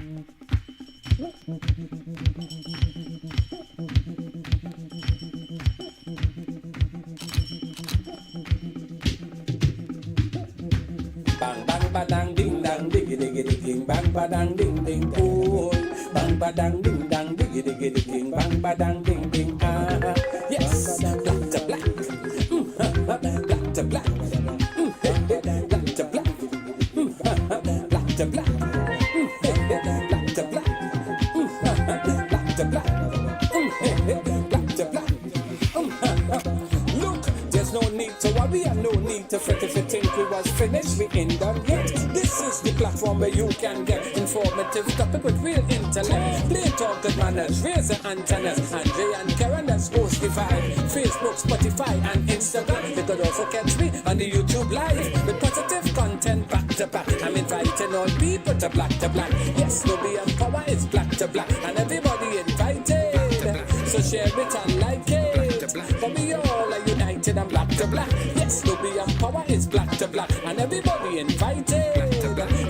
Bang bang badang ding dang diggy diggy ding bang badang ding ding oh bang badang ding dang diggy diggy ding bang badang ding ding yes black to black black to black black to black black to black black to black black to black black to black look there's no need to worry and no need to fret if you think we was finished we ain't done yet this is the platform where you can get informative topic with real intellect plain talk good manners raise the antennas Andre and Karen that's host the vibe Facebook Spotify and Instagram you could also catch me on the YouTube live with positive content back to back I'm inviting all people to black yes Nubian power is black to black and everybody invited so share it and like it for we all are united and black to black yes Nubian power is black to black and everybody invited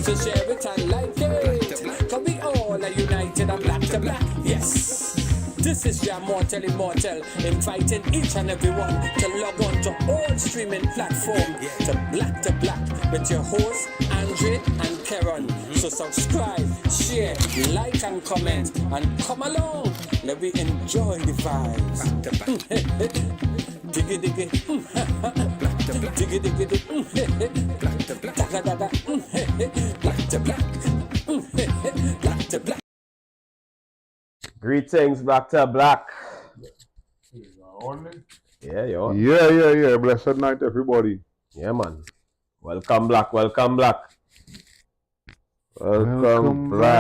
so share it and like it for we all are united and black to black yes this is your mortal immortal inviting each and everyone to log on to all streaming platform to black with your host Andre and Karen so subscribe share like and comment and come along let me enjoy the vibes diggy diggy black to black diggy diggy black to black daga daga black to black black to black. Greetings, Black to Black. Yeah, yo. Yeah. Blessed night, everybody. Yeah, man. Welcome, Black. Welcome back. Welcome back.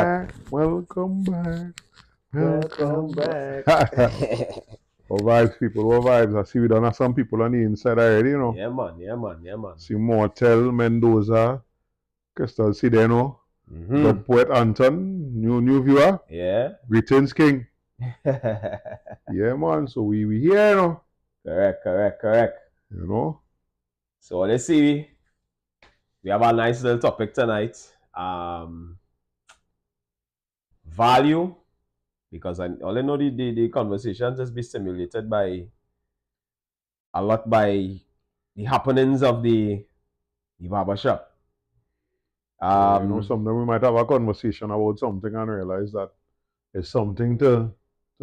What vibes, people? What vibes? I see we done have some people on the inside already, you know. Yeah, man. See Mortel, Mendoza, Crystal Sideno, the Poet Anton, new viewer. Yeah. Greetings, King. Yeah, man. So we here, you know. Correct. You know. So let's see. We have a nice little topic tonight. Value. Because I only know the conversation just be stimulated by a lot by the happenings of the barbershop. You know, sometimes we might have a conversation about something and realize that it's something to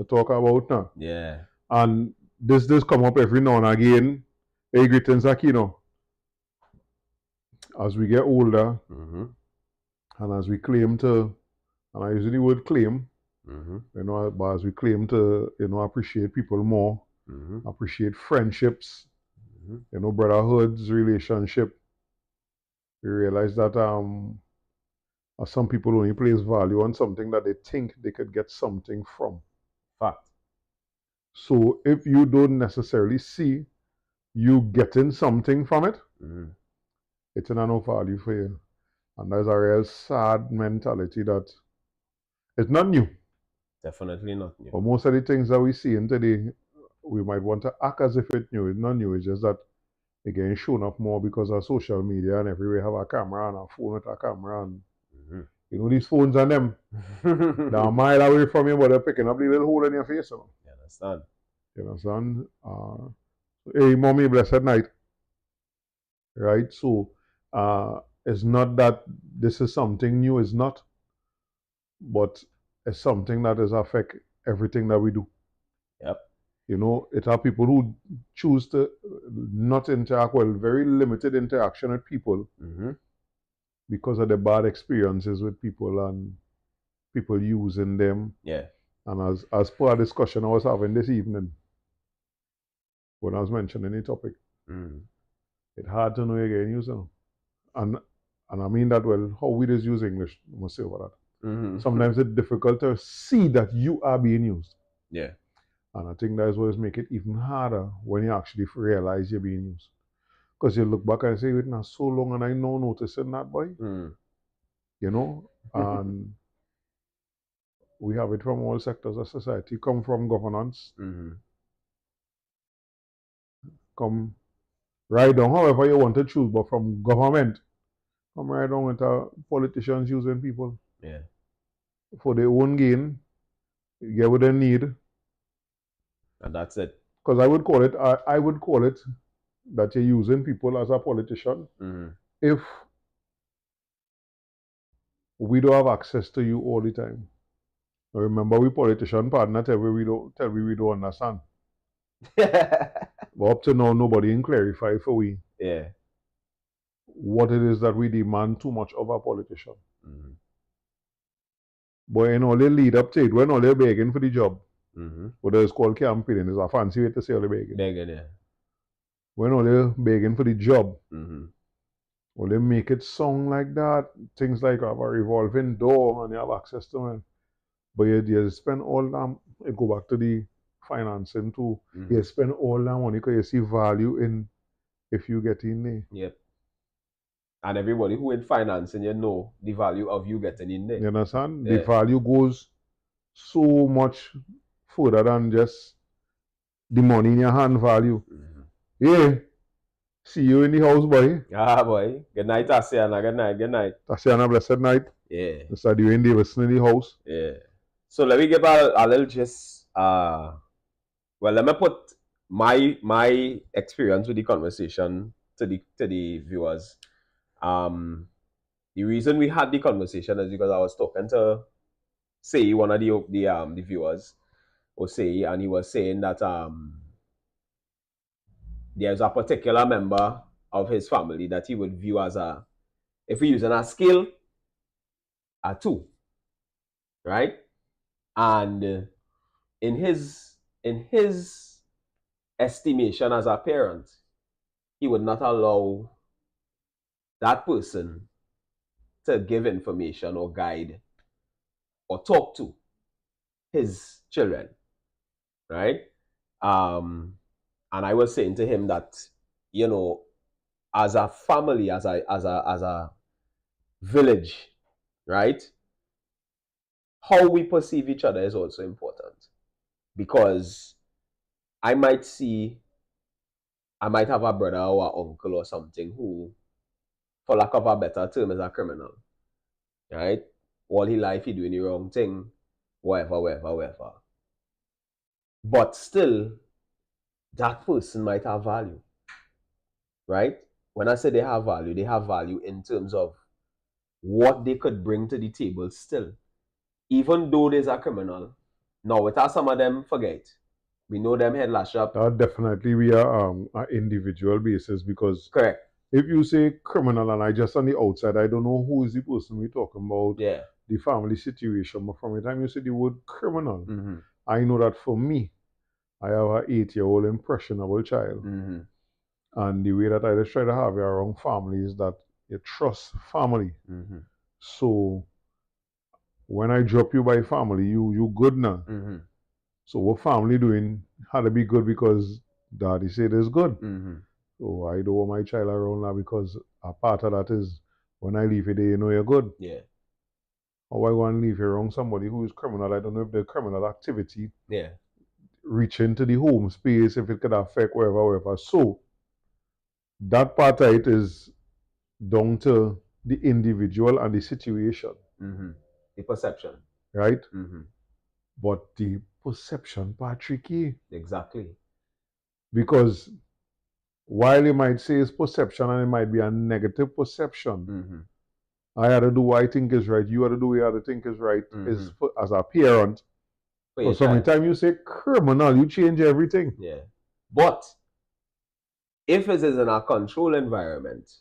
talk about now. Yeah. And this come up every now and again. Hey, greetings, Aquino. As we get older, and as we claim to, and I use the word claim, you know, but as we claim to, you know, appreciate people more, appreciate friendships, you know, brotherhoods, relationship, we realize that some people only place value on something that they think they could get something from. Fact. So if you don't necessarily see you getting something from it, it's no value for you. And there's a real sad mentality that it's not new. Definitely not new. But most of the things that we see in today, we might want to act as if it's new. It's not new. It's just that they're getting shown up more because of social media and everywhere have a camera and a phone with a camera. And you know, these phones and them, they're a mile away from you, but they're picking up the little hole in your face. You know? You understand? You understand? Hey, mommy, blessed night. Right? So, it's not that this is something new. It's not. But it's something that is affect everything that we do. Yep. You know, it are people who choose to not interact, well, very limited interaction with people because of the bad experiences with people and people using them. Yeah. And as per a discussion I was having this evening, when I was mentioning the topic, it's hard to know you're getting used, you know. And I mean that, well, how we just use English, I must say about that. Sometimes it's difficult to see that you are being used. Yeah. And I think that's what makes it even harder when you actually realize you're being used. Because you look back and say, wait, now so long and I know noticing that, boy. You know? And we have it from all sectors of society. Come from governance. Come right down, however you want to choose, but from government. Come right down with politicians using people. Yeah. for their own gain, get what they need. And that's it. Because I would call it that you're using people as a politician if we don't have access to you all the time. Now remember, we politician partner tell we don't understand. But up to now, nobody can clarify for we what it is that we demand too much of a politician. But in all the lead up to it, when all they're begging for the job, what is called campaigning, is a fancy way to say all the begging. When all they're begging for the job, well, they make it sound like that. Things like have a revolving door and you have access to it. But you spend all that, you go back to the financing too. You spend all that money because you see value in if you get in there. Yep. And everybody who in financing, you know the value of you getting in there. You understand? The value goes so much further than just the money in your hand value. Yeah. See you in the house, boy. Ah, boy. Good night, Tatiana. Good night. Good night. Tatiana, blessed night. Yeah. Mr. Dwayne Davidson in the house. Yeah. So let me give a little just well, let me put my experience with the conversation to the viewers. The reason we had the conversation is because I was talking to Say, one of the viewers, or Say, and he was saying that there's a particular member of his family that he would view as if we're using a scale, a 2, right? And in his estimation as a parent, he would not allow that person to give information or guide or talk to his children, right? And I was saying to him that, you know, as a family, as a village, right? How we perceive each other is also important. Because I might have a brother or an uncle or something who, for lack of a better term, is a criminal, right? All his life he doing the wrong thing, whatever. But still, that person might have value, right? When I say they have value in terms of what they could bring to the table still. Even though there's a criminal, now without some of them forget. We know them head lash up. That definitely we are an individual basis because correct. If you say criminal and I just on the outside, I don't know who is the person we're talking about, the family situation. But from the time you say the word criminal, I know that for me, I have an 8-year-old impressionable child. And the way that I just try to have around family is that you trust family. So when I drop you by family, you good now. So what family doing had to be good because daddy said it's good. So I don't want my child around now because a part of that is when I leave you there, you know you're good. Yeah. Or I want to leave you around somebody who is criminal. I don't know if the criminal activity reach into the home space, if it could affect wherever. So that part of it is down to the individual and the situation. The perception. Right? But the perception part tricky. Exactly. Because while you might say it's perception and it might be a negative perception, I had to do what I think is right, you had to do what you had to think is right is as a parent. So sometimes you say criminal, you change everything. Yeah. But if it is in a controlled environment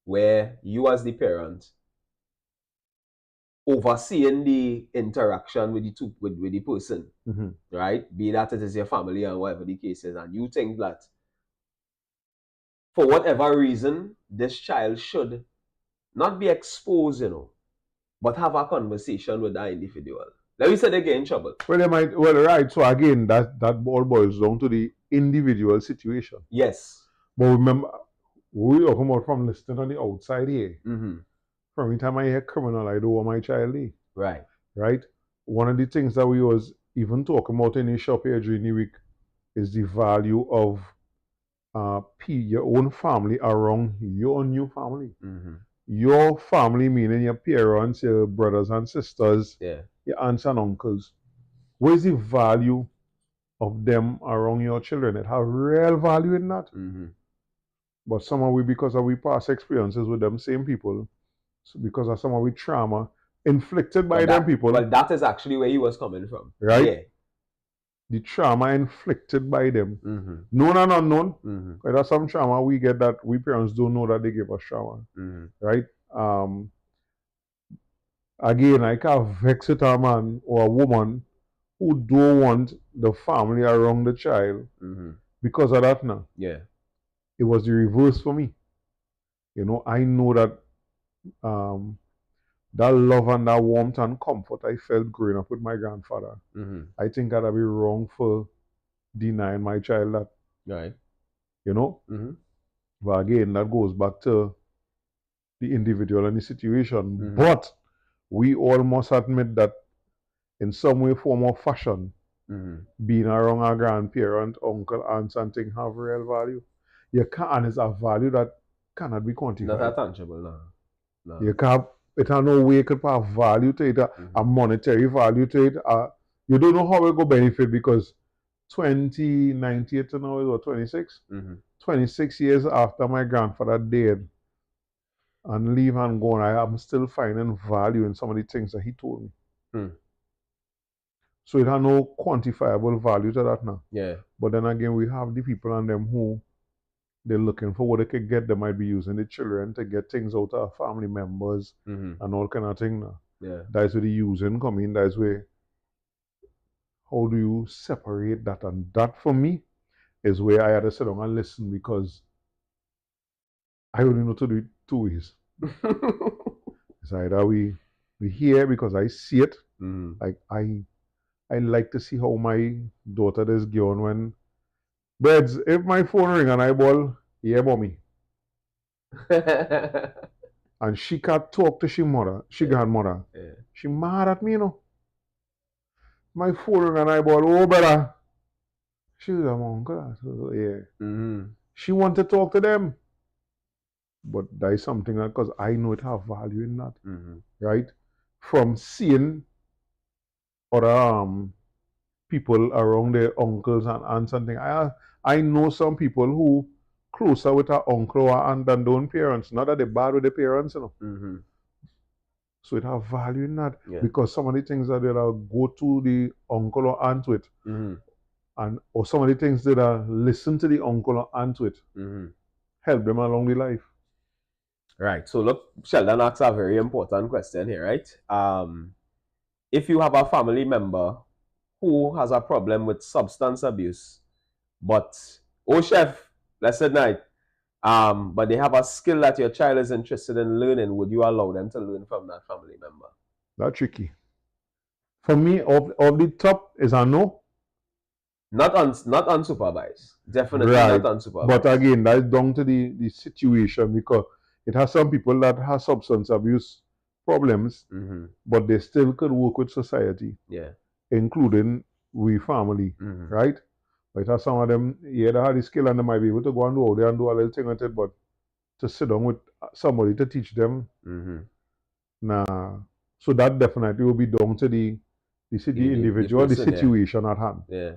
where you as the parent overseeing the interaction with the person, right? Be that it is your family and whatever the case is, and you think that for whatever reason, this child should not be exposed, but have a conversation with that individual. Let me say they get in trouble. Right. So again, that all boils down to the individual situation. Yes. But remember, we are talking about from listening on the outside here. From the time I hear criminal, I don't want my child there. Right. Right? One of the things that we was even talking about in the shop here during the week is the value of your own family around your new family. your family, meaning your parents, your brothers and sisters, Yeah. your aunts and uncles, what is the value of them around your children? It have real value in that. Mm-hmm. But some of we, because of we past experiences with them same people, so because of some of we trauma inflicted by them people, Well, that is actually where he was coming from. right? Yeah. The trauma inflicted by them, Mm-hmm. known and unknown. Mm-hmm. There's some trauma we get that we parents don't know that they give us trauma, Mm-hmm. right? Again, I can't vex with a man or a woman who don't want the family around the child Mm-hmm. because of that now. Yeah. It was the reverse for me. I know that that love and that warmth and comfort I felt growing up with my grandfather. Mm-hmm. I think I'd be wrong for denying my child that. Right. Mm-hmm. But again, that goes back to the individual and the situation. Mm-hmm. But we all must admit that in some way, form, or fashion, being around our grandparent, uncle, aunts, and things have real value. You can't, and it's a value that cannot be quantified. Not that tangible, no. You can't, it has no way you could put a value to it, a monetary value to it. You don't know how it go benefit because 2098 to now is what, 26? 26 years after my grandfather died and leave and gone, I am still finding value in some of the things that he told me. So it has no quantifiable value to that now. Yeah. But then again, we have the people and them who they're looking for what they can get. They might be using the children to get things out of family members and all kind of thing now. Yeah. That's where the using come in. That's where, how do you separate that? And that for me is where I had to sit down and listen because I only know to do it two ways. It's either we hear because I see it. Like I like to see how my daughter is going when beds, if my phone ring and I ball, yeah, mommy. And she can't talk to she grandmother. Yeah. She mad at me, My phone ring and I ball, oh brother. She's a uncle. So, yeah. She want to talk to them. But that is something that, because I know it have value in that. Right? From seeing other people around their uncles and aunts and things. I know some people who closer with an uncle or aunt than their own parents. Not that they're bad with their parents, So it have value in that. Yeah. Because some of the things that they'll go to the uncle or aunt with, or some of the things that listen to the uncle or aunt with, help them along the life. Right. So look, Sheldon asks a very important question here, right? If you have a family member who has a problem with substance abuse, but chef, blessed night, but they have a skill that your child is interested in learning, would you allow them to learn from that family member? That's tricky. For me, of the top is a no. Not unsupervised. Definitely right. not unsupervised. But again, that's down to the situation because it has some people that have substance abuse problems, but they still could work with society. Yeah. Including we family, right? But it has some of them, they have the skill and they might be able to go and do all they and do a little thing with it, but to sit down with somebody to teach them, nah. So that definitely will be down to the individual, the situation at hand. Yeah.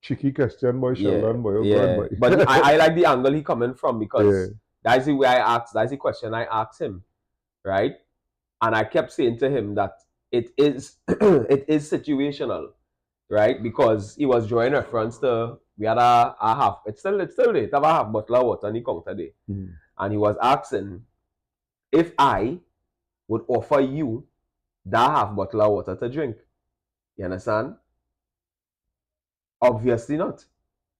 Tricky question, boy, Sheldon, boy. Yeah. But I like the angle he coming from because that's the way that's the question I asked him, right? And I kept saying to him that it is situational, right? Because he was drawing reference to we had a half. It's still late. Have a half bottle of water on the counter day, and he was asking if I would offer you that half bottle of water to drink. You understand? Obviously not.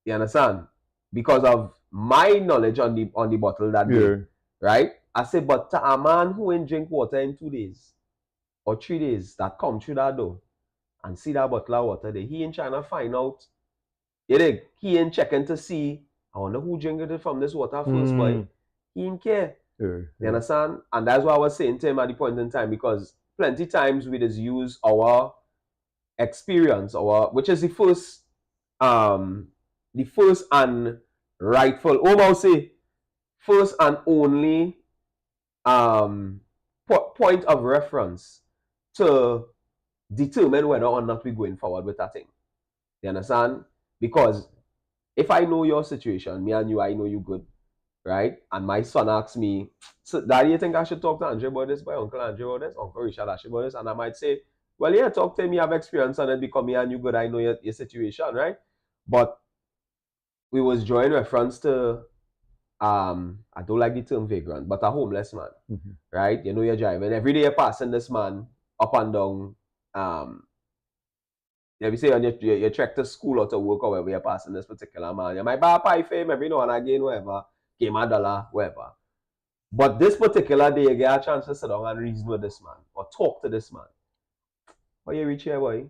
You understand? Because of my knowledge on the bottle that day, right? I said, but to a man who ain't drink water in 2 days or 3 days that come through that door and see that bottle of water there, he ain't trying to find out. You dig? He ain't checking to see, I wonder who drinking it from this water first, boy. He ain't care. You understand? And that's what I was saying to him at the point in time, because plenty times we just use our experience, which is the first and rightful, first and only point of reference to determine whether or not we're going forward with that thing. You understand? Because if I know your situation, me and you, I know you good, right? And my son asks me, so Daddy, you think I should talk to Andrew about this, by Uncle Andrew about this, Uncle Richard Ashley about this? And I might say, well, yeah, talk to him, you have experience on it because me and you good, I know your situation, right? But we was drawing reference to, I don't like the term vagrant, but a homeless man, right? You know, you're driving, every day you're passing this man up and down, let me say on your trek to school or to work or wherever you're passing this particular man. You might buy a pie for him every now and again, whatever, give him $1, whatever. But this particular day, you get a chance to sit down and reason with this man or talk to this man. How you reach here, boy?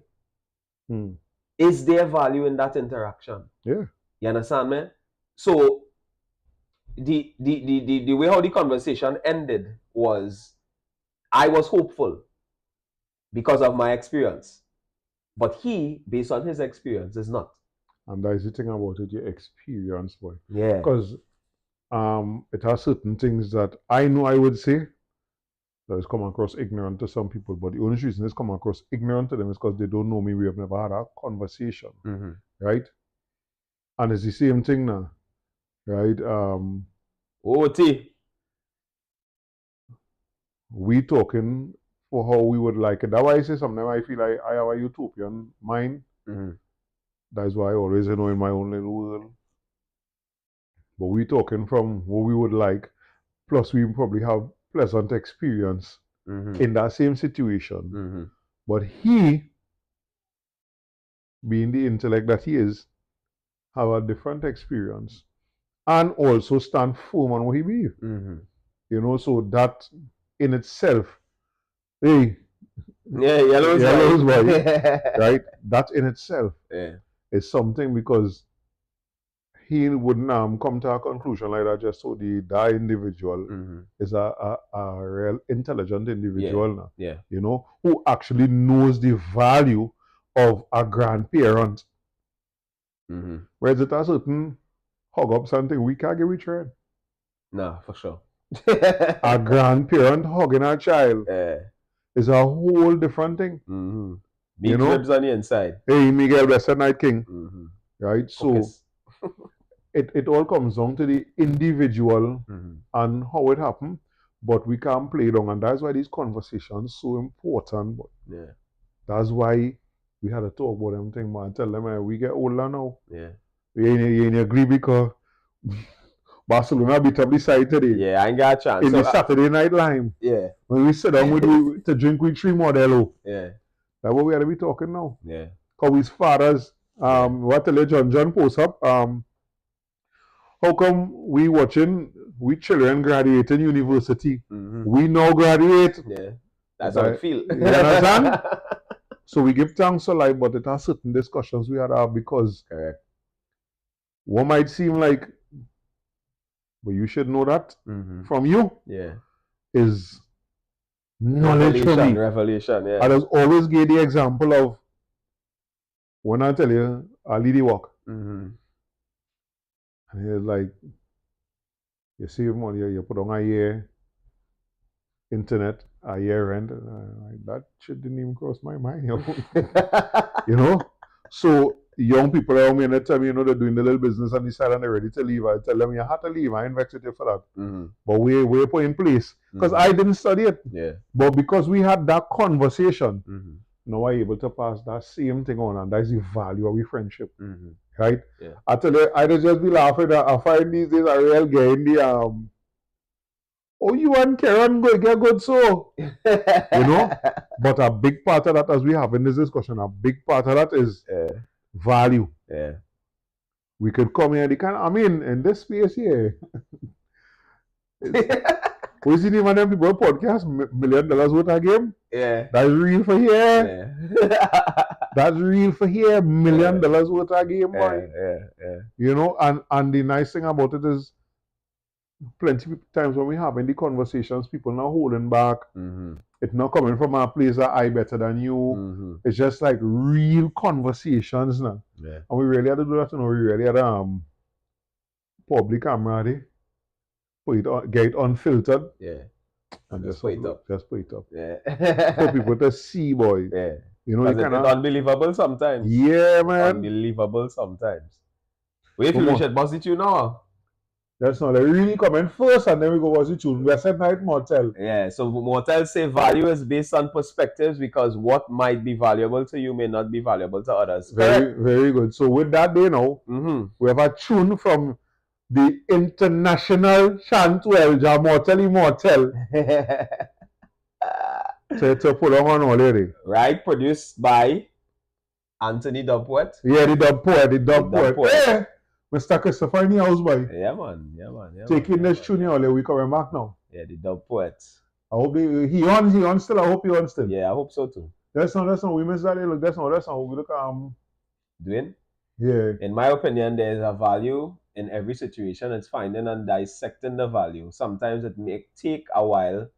Is there value in that interaction? Yeah. You understand me? So the way how the conversation ended was I was hopeful because of my experience. But he, based on his experience, is not. And that is the thing about it, your experience, boy. Yeah. Because it has certain things that I know I would say that is come across ignorant to some people, but the only reason it's come across ignorant to them is because they don't know me. We have never had a conversation, right? And it's the same thing now, right? OT. We talking for how we would like it. That's why I say sometimes I feel like I have a utopian mind. That's why I always, in my own little world. But we talking from what we would like, plus we probably have pleasant experience in that same situation. But he, being the intellect that he is, have a different experience and also stand firm on what he believes. You know, so that in itself, hey, yellow's white, right? That in itself is something, because he wouldn't come to a conclusion like that just so that individual is a real intelligent individual now, you know, who actually knows the value of a grandparent. Whereas it a certain hug up something we can't give each other. No, for sure. A grandparent hugging a child is a whole different thing. Big ribs on the inside. Hey, Miguel, blessed night king. Right? So it all comes down to the individual and how it happened, but we can't play down, and that's why these conversations so important. But that's why we had to talk about them thing, man. Tell them we get older now. You ain't agree because Barcelona beat up the side today. I ain't got a chance. In the Saturday Night Live. When we sit down with you to drink with three Modelo. That's what we had to be talking now. Because his fathers, what the John post up, how come we children graduate in university? We now graduate. That's how it feel. You understand? So we give thanks to life, but it has certain discussions we had to have, because what might seem like, but you should know that from you is knowledge for me. Revelation, I just always give the example of when I tell you I lead the walk. And it's like, you save money, you put on a year internet, a year rent, that shit didn't even cross my mind. You know? So young people around me and they tell me, you know, they're doing the little business on the side and they're ready to leave. I tell them, you have to leave. I ain't vexed with you for that. But we're put in place. Because I didn't study it. But because we had that conversation, now I'm able to pass that same thing on, and that's the value of our friendship. Right? I tell you, I just be laughing that I find these days a real guy in the oh, you and Karen go get good, so you know. But a big part of that, as we have in this discussion, a big part of that is value. We could come here, in this space here. We see even them people podcast $1 million worth of game. That's real for here. That's real for here. $1 million worth of game, boy. You know, and the nice thing about it is, plenty of times when we having the conversations, people not holding back. It's not coming from a place that I better than you. It's just like real conversations now. And we really had to do that, you know. We really had public camera, get it unfiltered. And just put it up. Just put it up. Yeah. For people to see, boy. Yeah. You know, it's unbelievable sometimes. Yeah, man. Unbelievable sometimes. Wait, we should bust it you now. That's not. They really come in first and then we go watch the tune. West Night Motel. Yeah, so Motel say value is based on perspectives because what might be valuable to you may not be valuable to others. Very, very good. So with that day now, we have a tune from the international Chantwell, Motel Motel. So to put on already. Right, produced by Anthony Dubpoet. Yeah, the Dubpoet. Hey! Mr. Christopher in the house, boy. Yeah, man. Taking this tune here, we coming back now. Yeah, the Dubpoet. I hope he on still. I hope he on still. Yeah, I hope so too. That's not. We missed that. Look, that's not. We look Dwayne? Yeah. In my opinion, there is a value in every situation. It's finding and dissecting the value. Sometimes it may take a while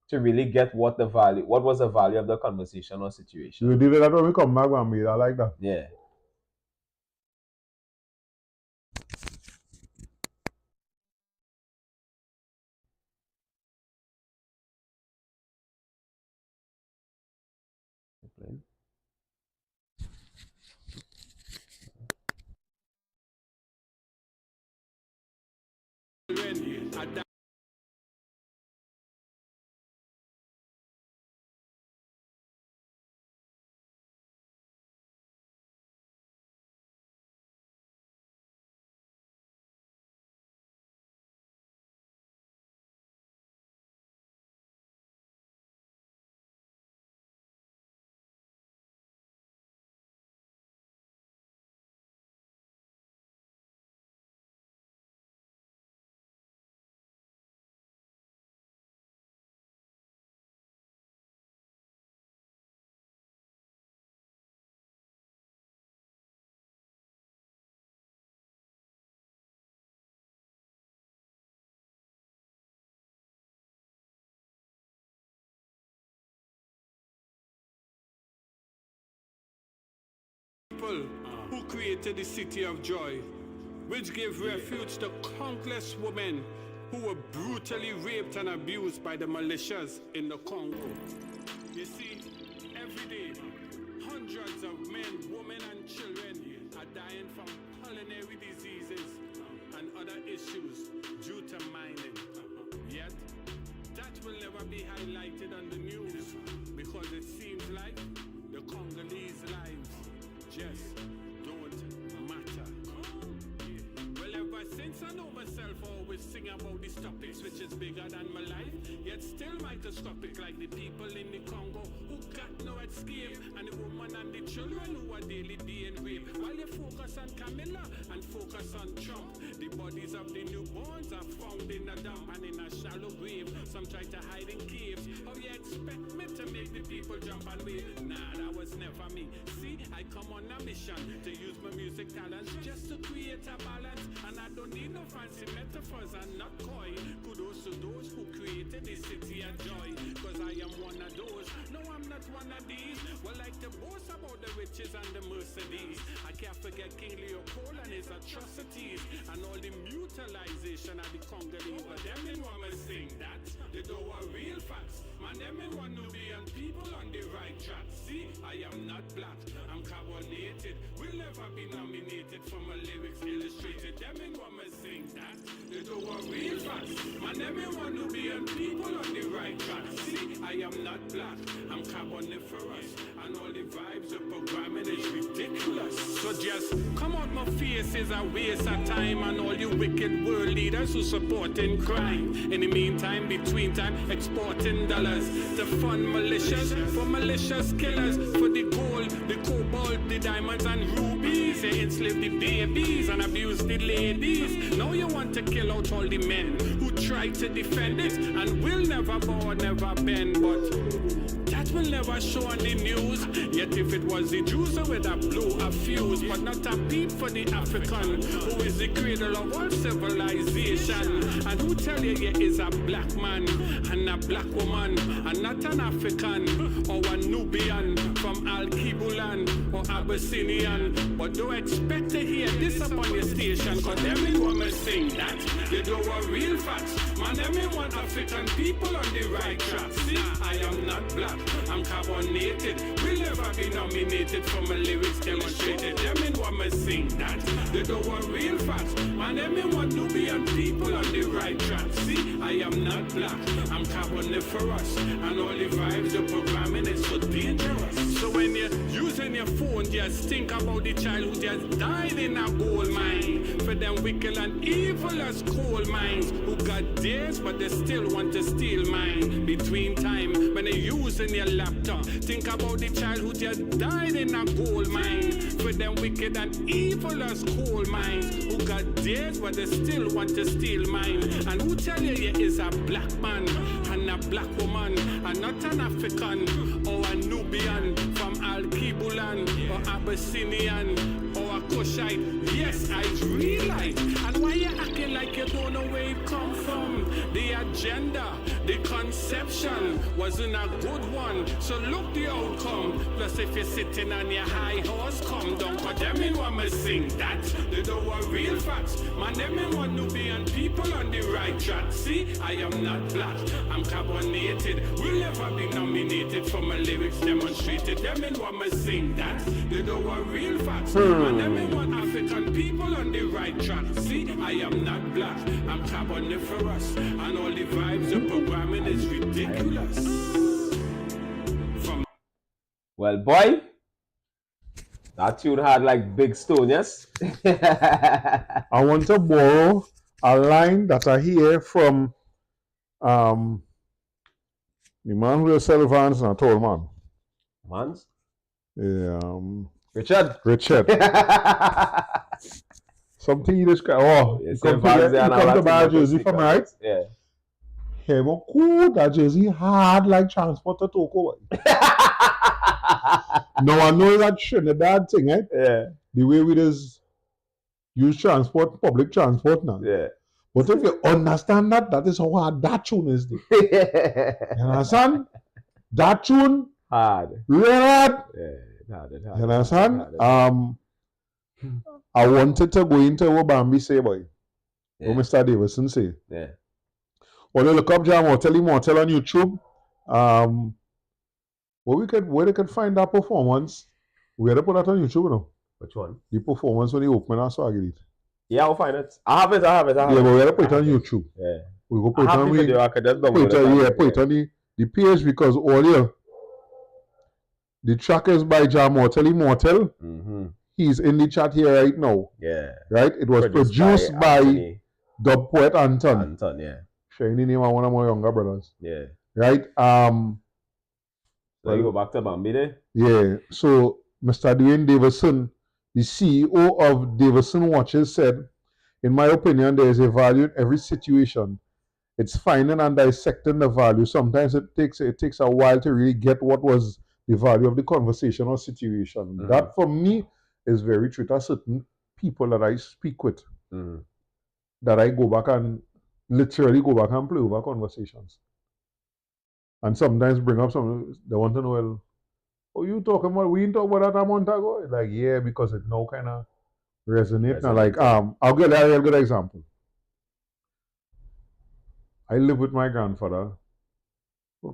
to really get what was the value of the conversation or situation. You did that when we come back, man. I like that. Yeah. Who created the city of joy, which gave refuge to countless women who were brutally raped and abused by the militias in the Congo. You see, every day, hundreds of men, women, and children are dying from culinary diseases and other issues due to mining. Yet, that will never be highlighted on the news because it seems like the Congolese lives just don't matter. Well, ever since I know myself, I always sing about these topics which is bigger than my life, yet still microscopic like the people in the Congo who got no escape, and the women and the children who are daily being raped. While you focus on Camilla and focus on Trump, the bodies of the newborns are found in a dump and in a shallow grave. Some try to hide in caves. How you expect me to make the people jump and wave? Nah, that was never me. See, I come on a mission to use my music talents just to create a balance, and I don't need no fancy metaphors and not coy. Kudos to those who created the city of joy, cause I am one of those. No, I'm not one of these. Well, like to boast about the riches and the Mercedes. I can't forget King Leopold and his atrocities and all the mutilization of the Congolese. But them in want me sing that they don't want real facts. Man, them in want Nubian people on the right track. See, I am not black, I'm carbonated. Will never be nominated for my lyrics illustrated. Them in want me sing that they don't want real facts. Man, them in want Nubian people on the right track. See, I am not black, I'm carboniferous, and all the vibes of programming is ridiculous. So just come out my face is a waste of time, and all you wicked world leaders who supporting crime. In the meantime, between time, exporting dollars to fund militias for malicious killers, for the gold, the cobalt, the diamonds and rubies. They enslave the babies and abuse the ladies. Now you want to kill out all the men who try to defend it and will never bow, never bend, but that will never show on the news. Yet if it was the Jews, I would have blew a fuse. But not a peep for the African, who is the cradle of all civilization, and who tell you he is a black man and a black woman, and not an African or a Nubian from Al-Kibulan or Abyssinian. But don't expect to hear this up on your station, cause them in want me sing that they don't want real facts. Man, me want African people on the right track. See, I am not black, I'm carbonated. Will never be nominated for my lyrics demonstrated. Them in what me sing that. They don't want real facts. Man, me want Nubian people on the right track. See, I am not black, I'm carboniferous. And all the vibes you're programming is so dangerous. So when you're using your phone, just think about the child who just died in a gold mine. For them wicked and evil as coal mines, who got days but they still want to steal mine. Between time when they're using your laptop, think about the child who just died in a gold mine. For them wicked and evil as coal mines, who got days but they still want to steal mine. And who tell you is a black man and a black woman, and not an African or a Nubian from Al-Kibulan or Abyssinian or a Kushite? Yes, I realize. And why you acting like you don't know where it come from? The agenda, the conception wasn't a good one, so look the outcome. Plus if you're sitting on your high horse, come down. But them in want me sing that. They don't want real facts. Man, them in want Nubian people on the right track. See, I am not black, I'm carbonated. Will never be nominated for my lyrics demonstrated. Them in want me sing that. They don't want real facts. Man, them in want African people on the right track. See, I am not black, I'm carboniferous. And all the vibes the programming is ridiculous. Well, boy, that tune had like big stone, yes? I want to borrow a line that I hear from the man who sells vans and a tall man. Mans? Yeah, Richard? Richard. Something he described. Oh, Yes, you come to buy a jersey from me, right? Yeah. Hey, but cool, that jersey hard like transport to Toko. No, I know that Trinidad thing, eh? Yeah. The way we just use transport, public transport now. Yeah. But if you understand that, that is how hard that tune is. You understand? That tune, Hard. real hard. Yeah, hard. You understand? I wanted to go into what Bambi say, boy. Yeah. What Mr. Davison say. Yeah. Or you look up Jam Hotel on YouTube. Where they could find that performance. We had to put that on YouTube, you know. Which one? The performance when he opened our Swaggy. Yeah, I'll find it. I have it. Yeah, but we had to put it on YouTube. Yeah. We go put it I have on the video. I could just download put it on the page because earlier the track is by Jam Hotel Immortal. Mm-hmm. He's in the chat here right now. Yeah. Right? It was produced by Dub Poet Anton. Anton, yeah. Sharing the name of one of my younger brothers. Yeah. Right? So you go back to Bambi there? Yeah. So Mr. Dwayne Davison, the CEO of Davison Watches, said, in my opinion, there is a value in every situation. It's finding and dissecting the value. Sometimes it takes a while to really get what was the value of the conversation or situation. Mm-hmm. That for me is very true. There are certain people that I speak with that I go back and literally go back and play over conversations. And sometimes bring up something they want to know, well, oh, you talking about, we didn't talk about that a month ago? Like, yeah, because it now kind of resonates. Now, like, I'll give a real good example. I lived with my grandfather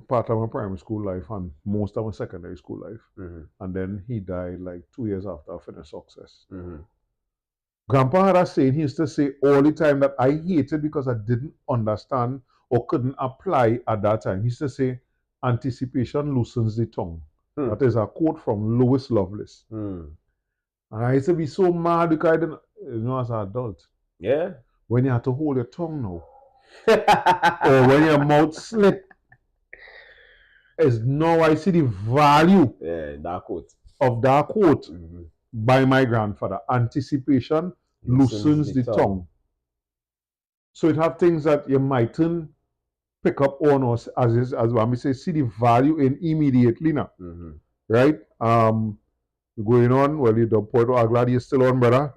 part of my primary school life and most of my secondary school life. Mm-hmm. And then he died like 2 years after I finished Success. Mm-hmm. Grandpa had a saying, he used to say all the time that I hated because I didn't understand or couldn't apply at that time. He used to say, anticipation loosens the tongue. That is a quote from Lois Lovelace. And I used to be so mad because I didn't, you know, as an adult. Yeah. When you have to hold your tongue now. Or when your mouth slit. Is now I see the value that quote. Of that quote by my grandfather. Anticipation loosens the tongue. So it have things that you mightn't pick up on us as we say, see the value in immediately now. Right? Going on, well, you don't point out, I'm glad you're still on, brother.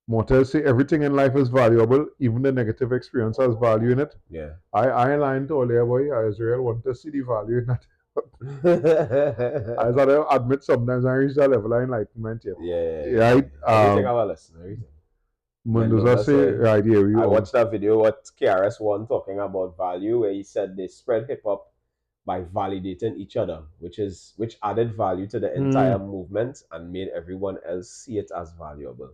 Mortel say everything in life is valuable, even the negative experience has value in it. Yeah. I aligned to all there, boy. Israel want to see the value in that. I sort of admit sometimes I reach that level of enlightenment here. Yeah. Right? Everything have a lesson, everything. Mendoza say, right here, I watched that video what KRS-One talking about value, where he said they spread hip hop by validating each other, which added value to the entire movement and made everyone else see it as valuable.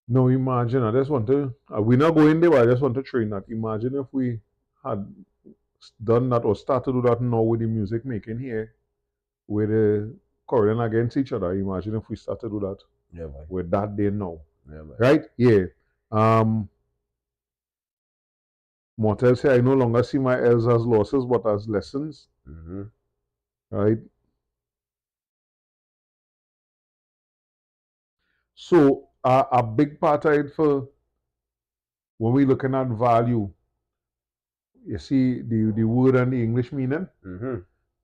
No, imagine, I just want to, we're not going there, but I just want to train that. Imagine if we had done that or started to do that now with the music making here, with the quarreling against each other. Imagine if we started to do that. Yeah, boy. With that day now. Yeah, boy. Right? Yeah. Mortel say, I no longer see my L's as losses, but as lessons. Right? So, a big part of it for when we're looking at value, you see the word and the English meaning,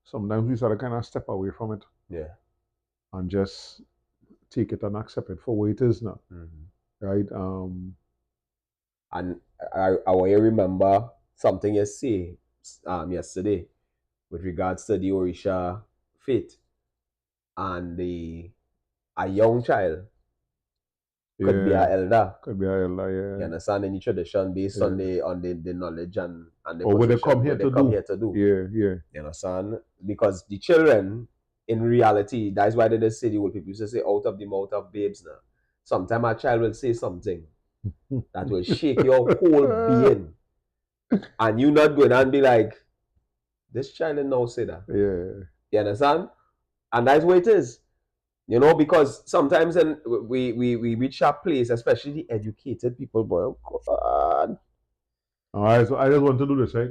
sometimes we sort of kind of step away from it. Yeah. And just take it and accept it for what it is now. Right? And I want you to remember something you say yesterday with regards to the Orisha faith and a young child could be an elder. Could be an elder, yeah. You understand? Any tradition based on the knowledge and the or what they come here to do. Yeah. You understand? Because the children, in reality, that's why they just say the old people used to say out of the mouth of babes now. Sometimes a child will say something that will shake your whole being. And you not going and be like, this child didn't now say that. Yeah. You understand? And that's what it is. You know, because sometimes we reach a place, especially the educated people, boy, oh God. I just want to do this, right?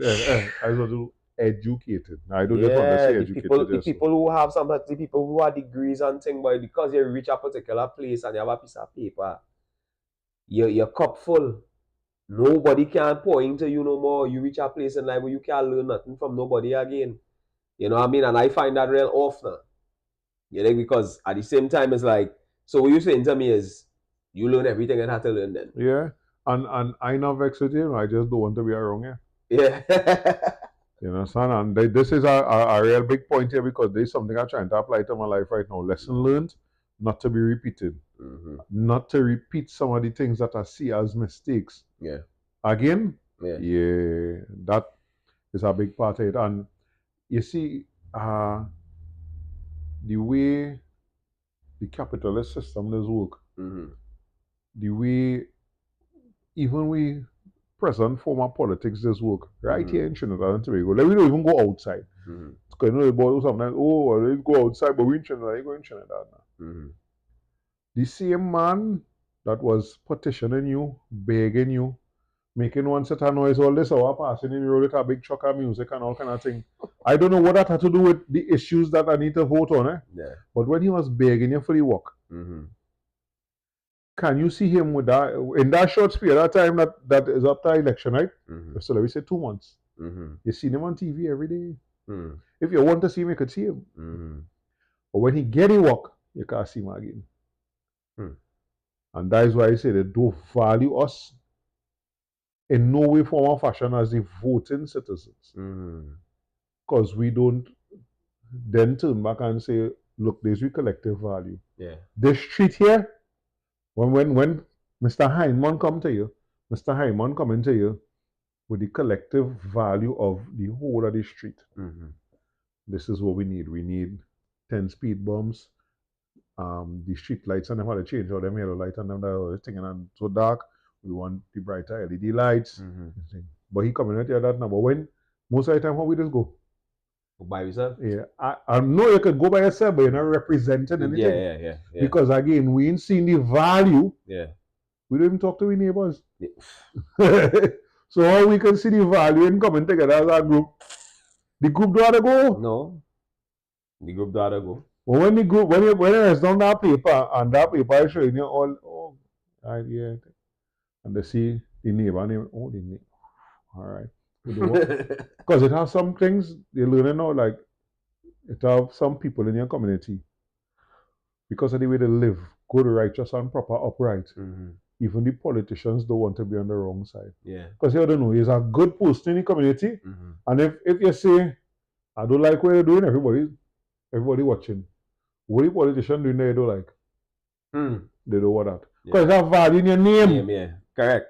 I just want to do educated. I don't just want to say educated. The people who have the people who have degrees and things, boy, because you reach a particular place and you have a piece of paper, your cup full. Nobody can pour into you no more. You reach a place in life where you can't learn nothing from nobody again. You know what I mean? And I find that real often. You know, because at the same time, it's like, so what you're saying to me is, you learn everything and have to learn then. Yeah. And I not vex with you. I just don't want to be wrong here. Yeah. You understand? And this is a real big point here because there's something I'm trying to apply to my life right now. Lesson learned, not to be repeated. Not to repeat some of the things that I see as mistakes. Yeah. Again? Yeah. That is a big part of it. And you see, the way the capitalist system does work, the way even we present form of politics does work, right here in Trinidad and Tobago. Like, we don't even go outside. Because you know the boys sometimes, let's go outside, but we in Trinidad, you go in Trinidad now. The same man that was petitioning you, begging you, making one set of noise, all this hour passing in the road with a big truck of music and all kind of thing. I don't know what that had to do with the issues that I need to vote on. Yeah. But when he was begging you for the work, can you see him with that in that short period of time that is after election, right? So let me say 2 months. You see him on TV every day. If you want to see him, you could see him. But when he get the work, you can't see him again. And that is why I say they don't value us in no way, form, or fashion as the voting citizens. Because we don't then turn back and say, look, there's your collective value. Yeah. This street here, when Mr. Hyman come to you, Mr. Hyman coming to you with the collective value of the whole of the street. This is what we need. We need 10 speed bumps. The street lights and them how to change all them yellow light and them that thing and so dark. We want the brighter LED lights. But he coming at you that now. But when most of the time how we just go? Go by yourself? Yeah. I know you could go by yourself, but you're not representing anything. Yeah. Because again, we ain't seen the value. Yeah. We don't even talk to our neighbors. So how we can see the value in coming together as a group? The group don't have to go. No. The group don't have to go. But when the group, when it's done that paper, and that paper is showing you all, yeah. And they see the neighbor name, the neighbor. All right. Because it has some things you're learning now, like it have some people in your community, because of the way they live, good, righteous, and proper, upright. Even the politicians don't want to be on the wrong side. Yeah. Because you don't know, he's a good person in the community. And if you say, I don't like what you're doing, everybody watching. What the politician doing there you don't like? They don't want that. Because you have value in your name. Yeah. Correct.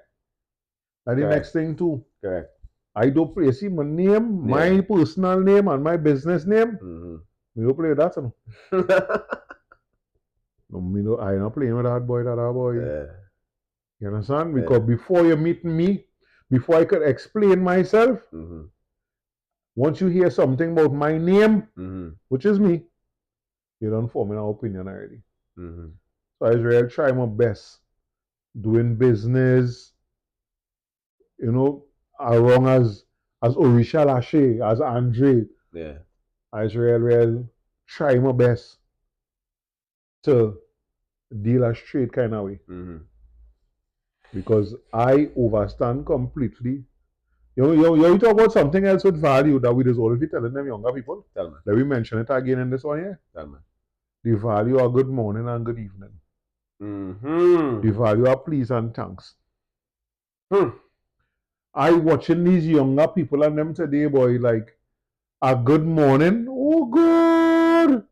And the Correct. next thing too. Correct. I don't play. See, my name, my personal name and my business name, me don't play with that. No, I not playing with that boy. You understand? Because before you meet me, before I could explain myself, once you hear something about my name, which is me, you don't form an opinion already. So I really try my best doing business, you know, as long as Orisha Lashe, as Andre. Yeah. I really try my best to deal a straight kind of way. Because I overstand completely. You talk about something else with value that we just already telling them younger people. Tell me. Let me mention it again in this one here. Tell me. The value of good morning and good evening. The value of please and thanks. I watching these younger people and them today, boy, like a good morning. Oh, good.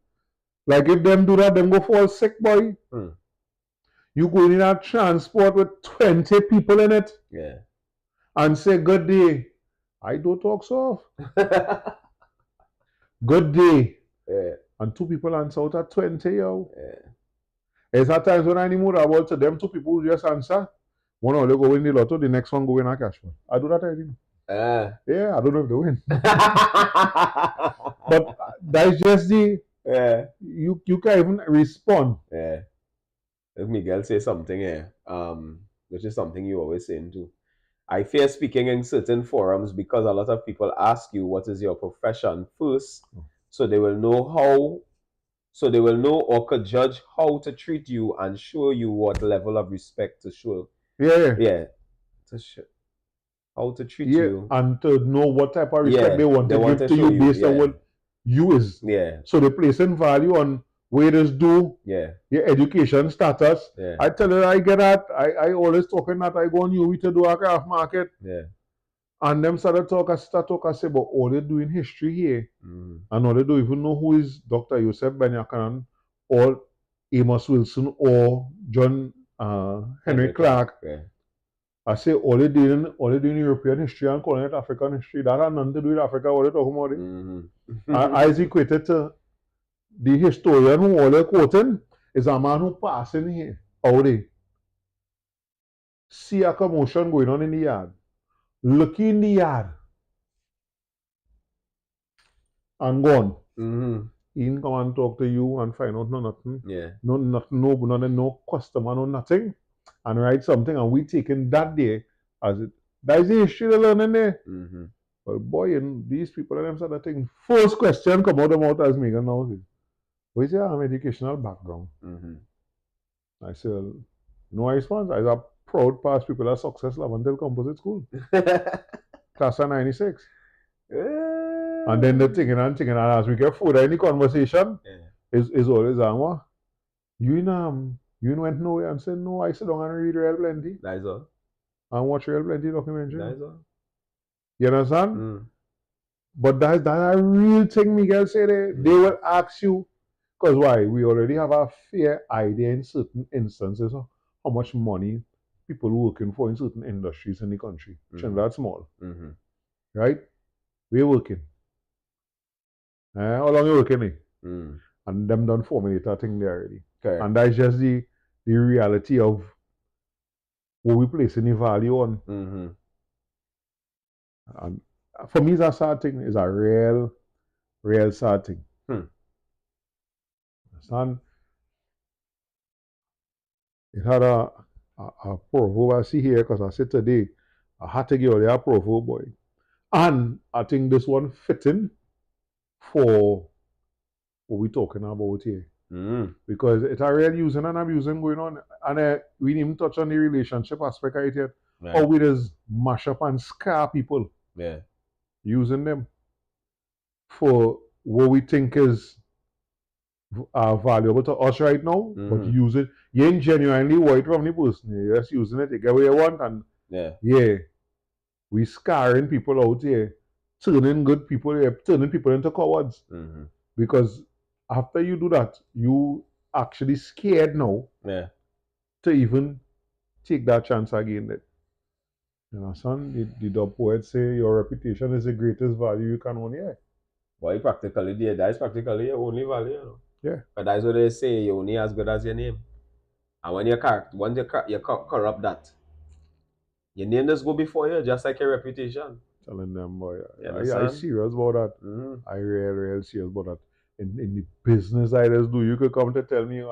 Like if them do that, them go fall sick, boy. You go in a transport with 20 people in it. Yeah. And say good day. I don't talk soft. Good day. Yeah. And 2 people answer out at 20, yo. Yeah. It's at times when I need more about to them 2 people who just answer. One only go win the lotto, the next one go win a cash one. I do that already. Yeah, I don't know if they win. But that's just the you can't even respond. Yeah. If Miguel say something here, which is something you always saying too. I fear speaking in certain forums because a lot of people ask you what is your profession first, so they will know or could judge how to treat you and show you what level of respect to show. Yeah. How to treat you. And to know what type of respect they want to give to you based on what you is. Yeah. So they placing value on waiters do, your education status. I tell you, I get that. I always talking that I go on UWI to do a craft market. And them start talk, I say, but all they do in history here, and all they don't even know who is Dr. Joseph Ben-Jochannan or Amos Wilson or John Henry Clark. I say all they do in European history and calling it African history. That has nothing to do with Africa. What they talking about it? I is equated to the historian who all they're quoting is a man who passing here out there. See a commotion going on in the yard. Look in the yard. And gone. He didn't come and talk to you and find out nothing. No customer, no nothing. And write something and we taking that day as it. That is the history they learning there. But boy, and these people and them sort of thing. First question come out of mouth as Megan now. What is your educational background? I say, no response. I was a proud past people at Success Lavendale Composite School. Class of 96. And then they're thinking and as we get further in the conversation, is always what? You went nowhere and said, no, I sit down and read Real Plenty. That's all. And watch Real Plenty documentary. That's all. You understand? But that's a real thing Miguel said there. They will ask you, because why? We already have a fair idea in certain instances of how much money people working for in certain industries in the country. Trinidad small. Right? We're working. How long you working? And them done formulate that thing there already. And that's just the reality of what we place any value on. And for me, it's a sad thing. It's a real sad thing. Understand? It had a proverb I see here because I said today, I had to give you a proverb, boy. And I think this one fitting for what we're talking about here. Because it's a real using and abusing going on. And we didn't even touch on the relationship aspect of it yet. How we just mash up and scar people. Using them for what we think is valuable to us right now. But use it. You ain't genuinely white from the person. You're just using it to get what you want. And we scarring people out here. Turning good people here. Turning people into cowards. Because after you do that, you actually scared now to even take that chance again. That, you know, son, the dub poet say your reputation is the greatest value you can own. Yeah. Boy, practically, that is practically your only value, you know. Yeah. But that's what they say, you're only as good as your name. And when once you corrupt that, your name just go before you, just like your reputation. Telling them, boy, I serious about that. Mm-hmm. I real serious about that. In the business I just do, you could come to tell me,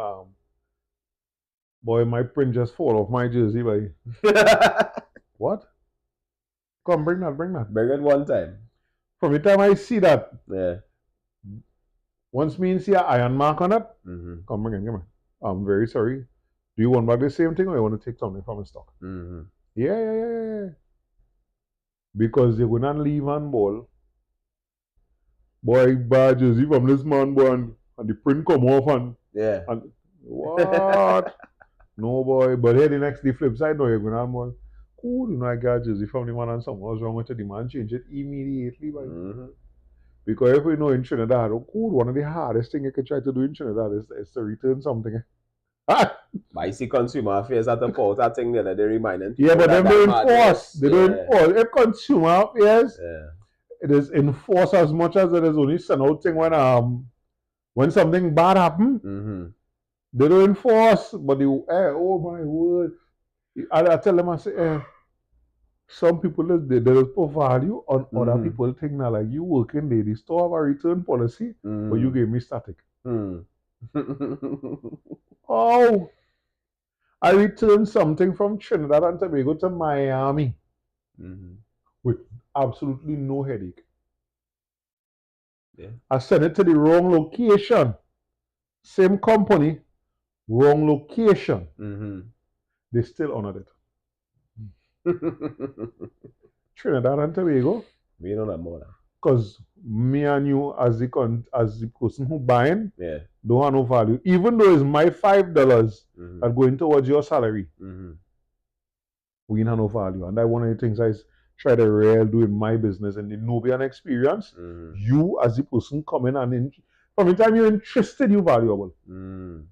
boy, my print just fall off my jersey, boy. What? Come, bring that. Bring it one time. From the time I see that, yeah. Once me see an iron mark on it, come bring it, come on. I'm very sorry. Do you want back the same thing or you want to take something from the stock? Yeah. Because they're going to leave on ball. Boy, bad jersey from this man, boy, and the print come off and what? No, boy. But here the flip side, no, you're going to have more. Cool, you know, I got jersey from the man and something was wrong with the man, change it immediately, boy. Because if we know in Trinidad, one of the hardest things you can try to do in Trinidad is to return something. But I see consumer affairs at the fault, that thing that they reminding people. Yeah, but them don't enforce. They don't enforce. If consumer affairs, it is enforced as much as it is only send out thing when something bad happen. They don't enforce, but they oh my word. I tell them, I say, some people they put value on other people think now, like you working there, they still have a return policy, but you gave me static. Oh, I returned something from Trinidad and Tobago to Miami with absolutely no headache. I sent it to the wrong location. Same company, wrong location. They still honored it. Trinidad and Tobago. We don't have more. Because me and you as the person who buying don't have no value. Even though it's my $5 that going towards your salary, we don't have no value. And that's one of the things I try to real do in my business and the Nubian experience. You as the person coming and from the time you're interested, you're valuable. And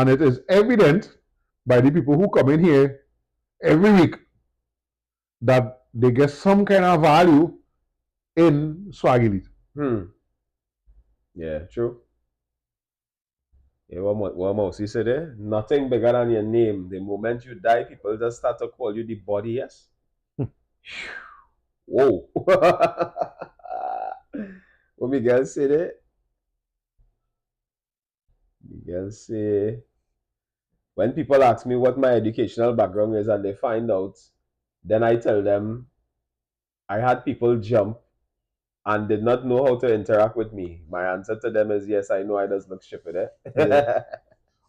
it is evident by the people who come in here every week that they get some kind of value in Swag Elite. Yeah, true. Yeah, what Mousy said there? Nothing bigger than your name. The moment you die, people just start to call you the body, yes? Whoa. What Miguel say there? Miguel say, when people ask me what my educational background is and they find out, then I tell them I had people jump and did not know how to interact with me. My answer to them is yes, I know I just look stupid.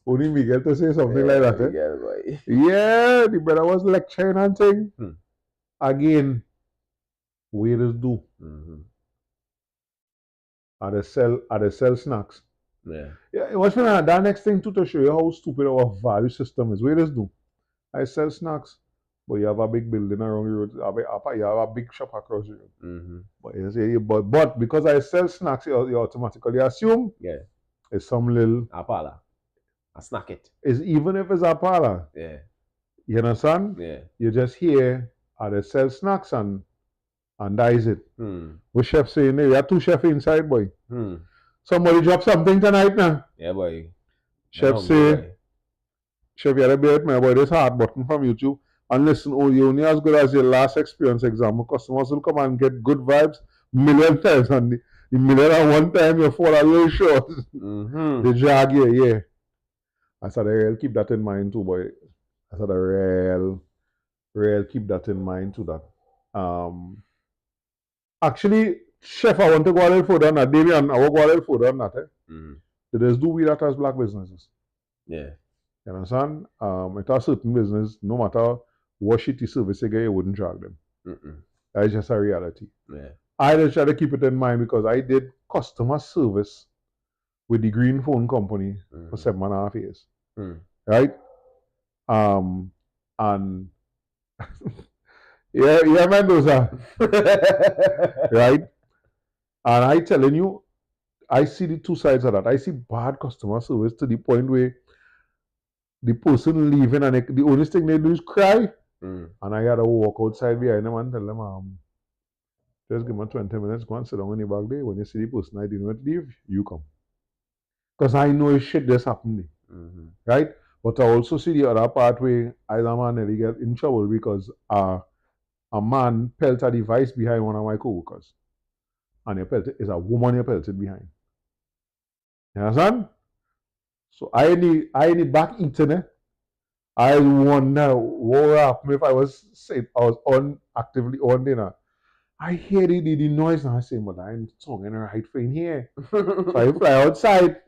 Only Miguel to say something like that. Miguel, boy. Yeah, the brother was lecturing and thing. Again, waiters do. At the sell snacks. It was funny. That next thing to show you how stupid our value system is. Waiters do. I sell snacks, but you have a big building around the road. You have a big shop across the road. But you say, but because I sell snacks, you automatically assume it's some little Apala. A snack it. Is even if it's a parlor. You understand? You just hear they sell snacks and that is it. What chef saying there? You have two chefs inside, boy. Somebody drop something tonight now. Yeah, boy. Chef say, Chef, you gotta bear with me about this hard button from YouTube. And listen, you're only as good as your last experience example. Customers will come and get good vibes million times. And the million and one time you fall a little short. They drag you, yeah. I said, I'll keep that in mind too, boy. I said, real keep that in mind too, that. Actually, Chef, I want to go a little further on that. Damian, I will go a little further on that. They just do we that as black businesses. You understand? It has certain business, no matter what shitty service you get, you wouldn't drag them. That's just a reality. I just try to keep it in mind because I did customer service with the Green Phone Company for 7.5 years. Right? And yeah, Mendoza. Right? And I telling you, I see the two sides of that. I see bad customer service to the point where the person leaving and the only thing they do is cry. And I had to walk outside behind them and tell them, just give me 20 minutes, go and sit down in the back there. When you see the person I didn't want to leave, you come. Because I know shit just happened. Right? But I also see the other part where either man nearly get in trouble because a man pelted a device behind one of my co-workers. And it's a woman you pelted behind. You understand? So I need back eating. I wonder what would happen if I was actively on dinner. I hear the noise and I say, but I'm talking right thing here. So I fly outside.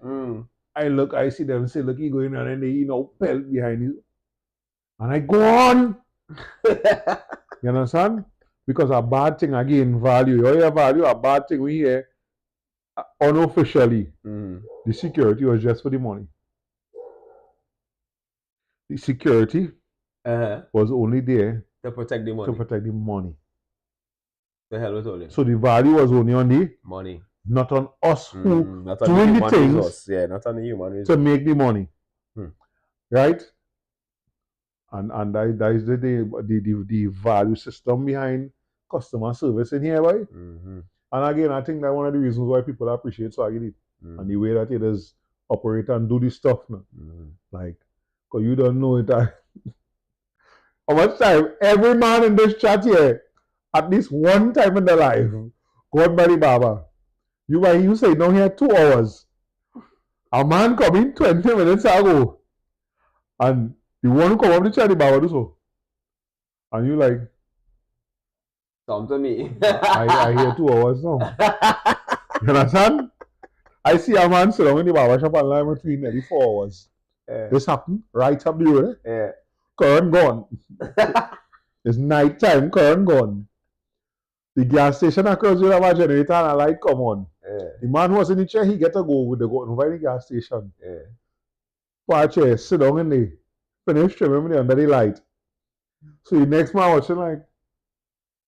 I see them say, look, he going on and they, pelt behind you. And I go on. You understand? Because a bad thing again, value. You hear value, a bad thing we hear unofficially. The security was just for the money. The security was only there to protect the money. The hell with all it. So the value was only on the money. Not on us who not on doing the things not on the human resource. to make the money. Right? And that is the value system behind customer service in here, boy. And again, I think that's one of the reasons why people appreciate Swaggy and the way that it is operate and do this stuff now. Like, because you don't know it. How much time every man in this chat here, at least one time in their life, God by the barber. You say down here 2 hours. A man come in 20 minutes ago. And the one who come up the chat, the barber do so. And you like, come to me. I hear 2 hours now. You understand? I see a man sit down in the barber shop and line between nearly 4 hours. This happened right up the road. Current gone. It's night time, current gone. The gas station across the have a generator and a light come on. The man who was in the chair, he get to go with the gas station. For a chair, sit down in the finish trimming under the light. So the next man watching like,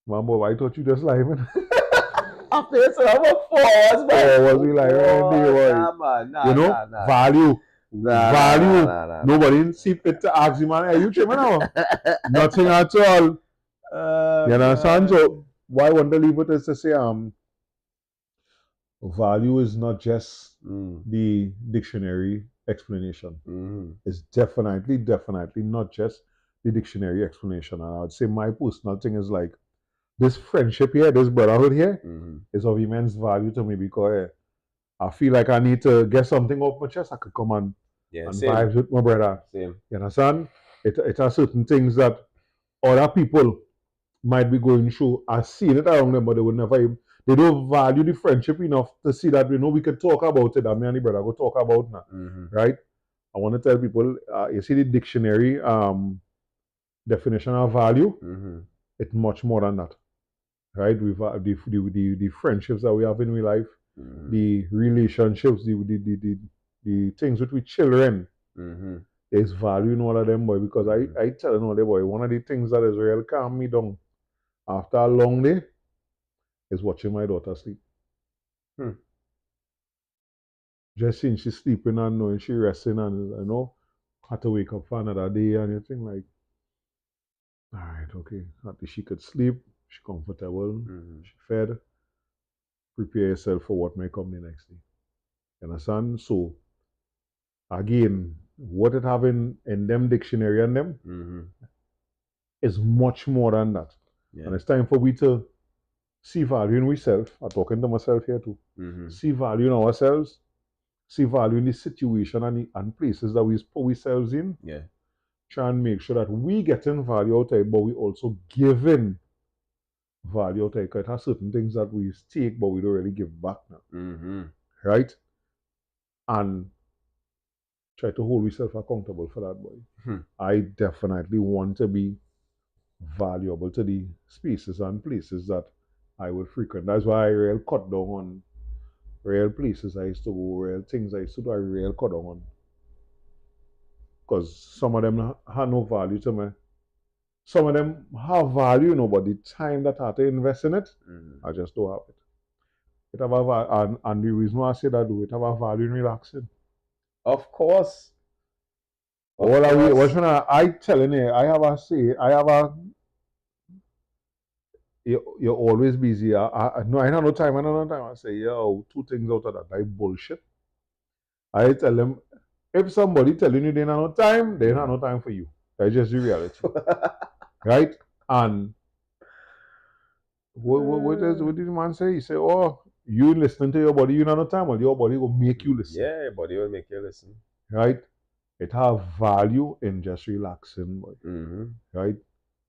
man, boy, I thought you just lying. After you said about 4 hours, man. 4 hours, we like, value. Value. Nobody see fit to ask the man, hey, you trimming now? Nothing at all. You understand? So, why I want to leave it is to say, value is not just the dictionary explanation. It's definitely not just the dictionary explanation. And I would say my personal thing is like, this friendship here, this brotherhood here, is of immense value to me because I feel like I need to get something off my chest. I could come and vibes with my brother. Same. You understand? It are certain things that other people might be going through. I see it around them, but they don't value the friendship enough to see that we can talk about it. And me and the brother go talk about now. Right? I want to tell people, you see the dictionary definition of value, it's much more than that. Right? We've the friendships that we have in real life, the relationships, the things with children. There's value in all of them, boy, because I tell you, boy, one of the things that is real calm me down after a long day is watching my daughter sleep. Just seeing she sleeping and knowing she resting and had to wake up for another day and you think like, all right, okay, at least she could sleep, she comfortable, she fed, prepare yourself for what may come the next day. You understand? So again, what it have in them dictionary and them is much more than that. And it's time for we to see value in ourselves. I'm talking to myself here too. See value in ourselves, see value in the situation and places that we put ourselves in. Try and make sure that we getting value out of it, but we also giving value out of it. Because it has certain things that we take, but we don't really give back now. Right? And try to hold yourself accountable for that, boy. I definitely want to be valuable to the spaces and places that I would frequent. That's why I really cut down on real places I used to go, real things I used to do, I really cut down on. Because some of them have no value to me. Some of them have value, but the time that I have to invest in it, I just don't have it. It have a and the reason why I say that, it have a value in relaxing. Of course. All I was I telling you, I have a say, you're always busy. No, I have no time, I say, yo, 2 things out of that. I bullshit. I tell them, if somebody telling you they have no time, they have no time for you. That's just the reality. Right? And what did the man say? He said, oh, you listening to your body, you have no time, or your body will make you listen. Yeah, your body will make you listen. Right? It have value in just relaxing, boy. Right?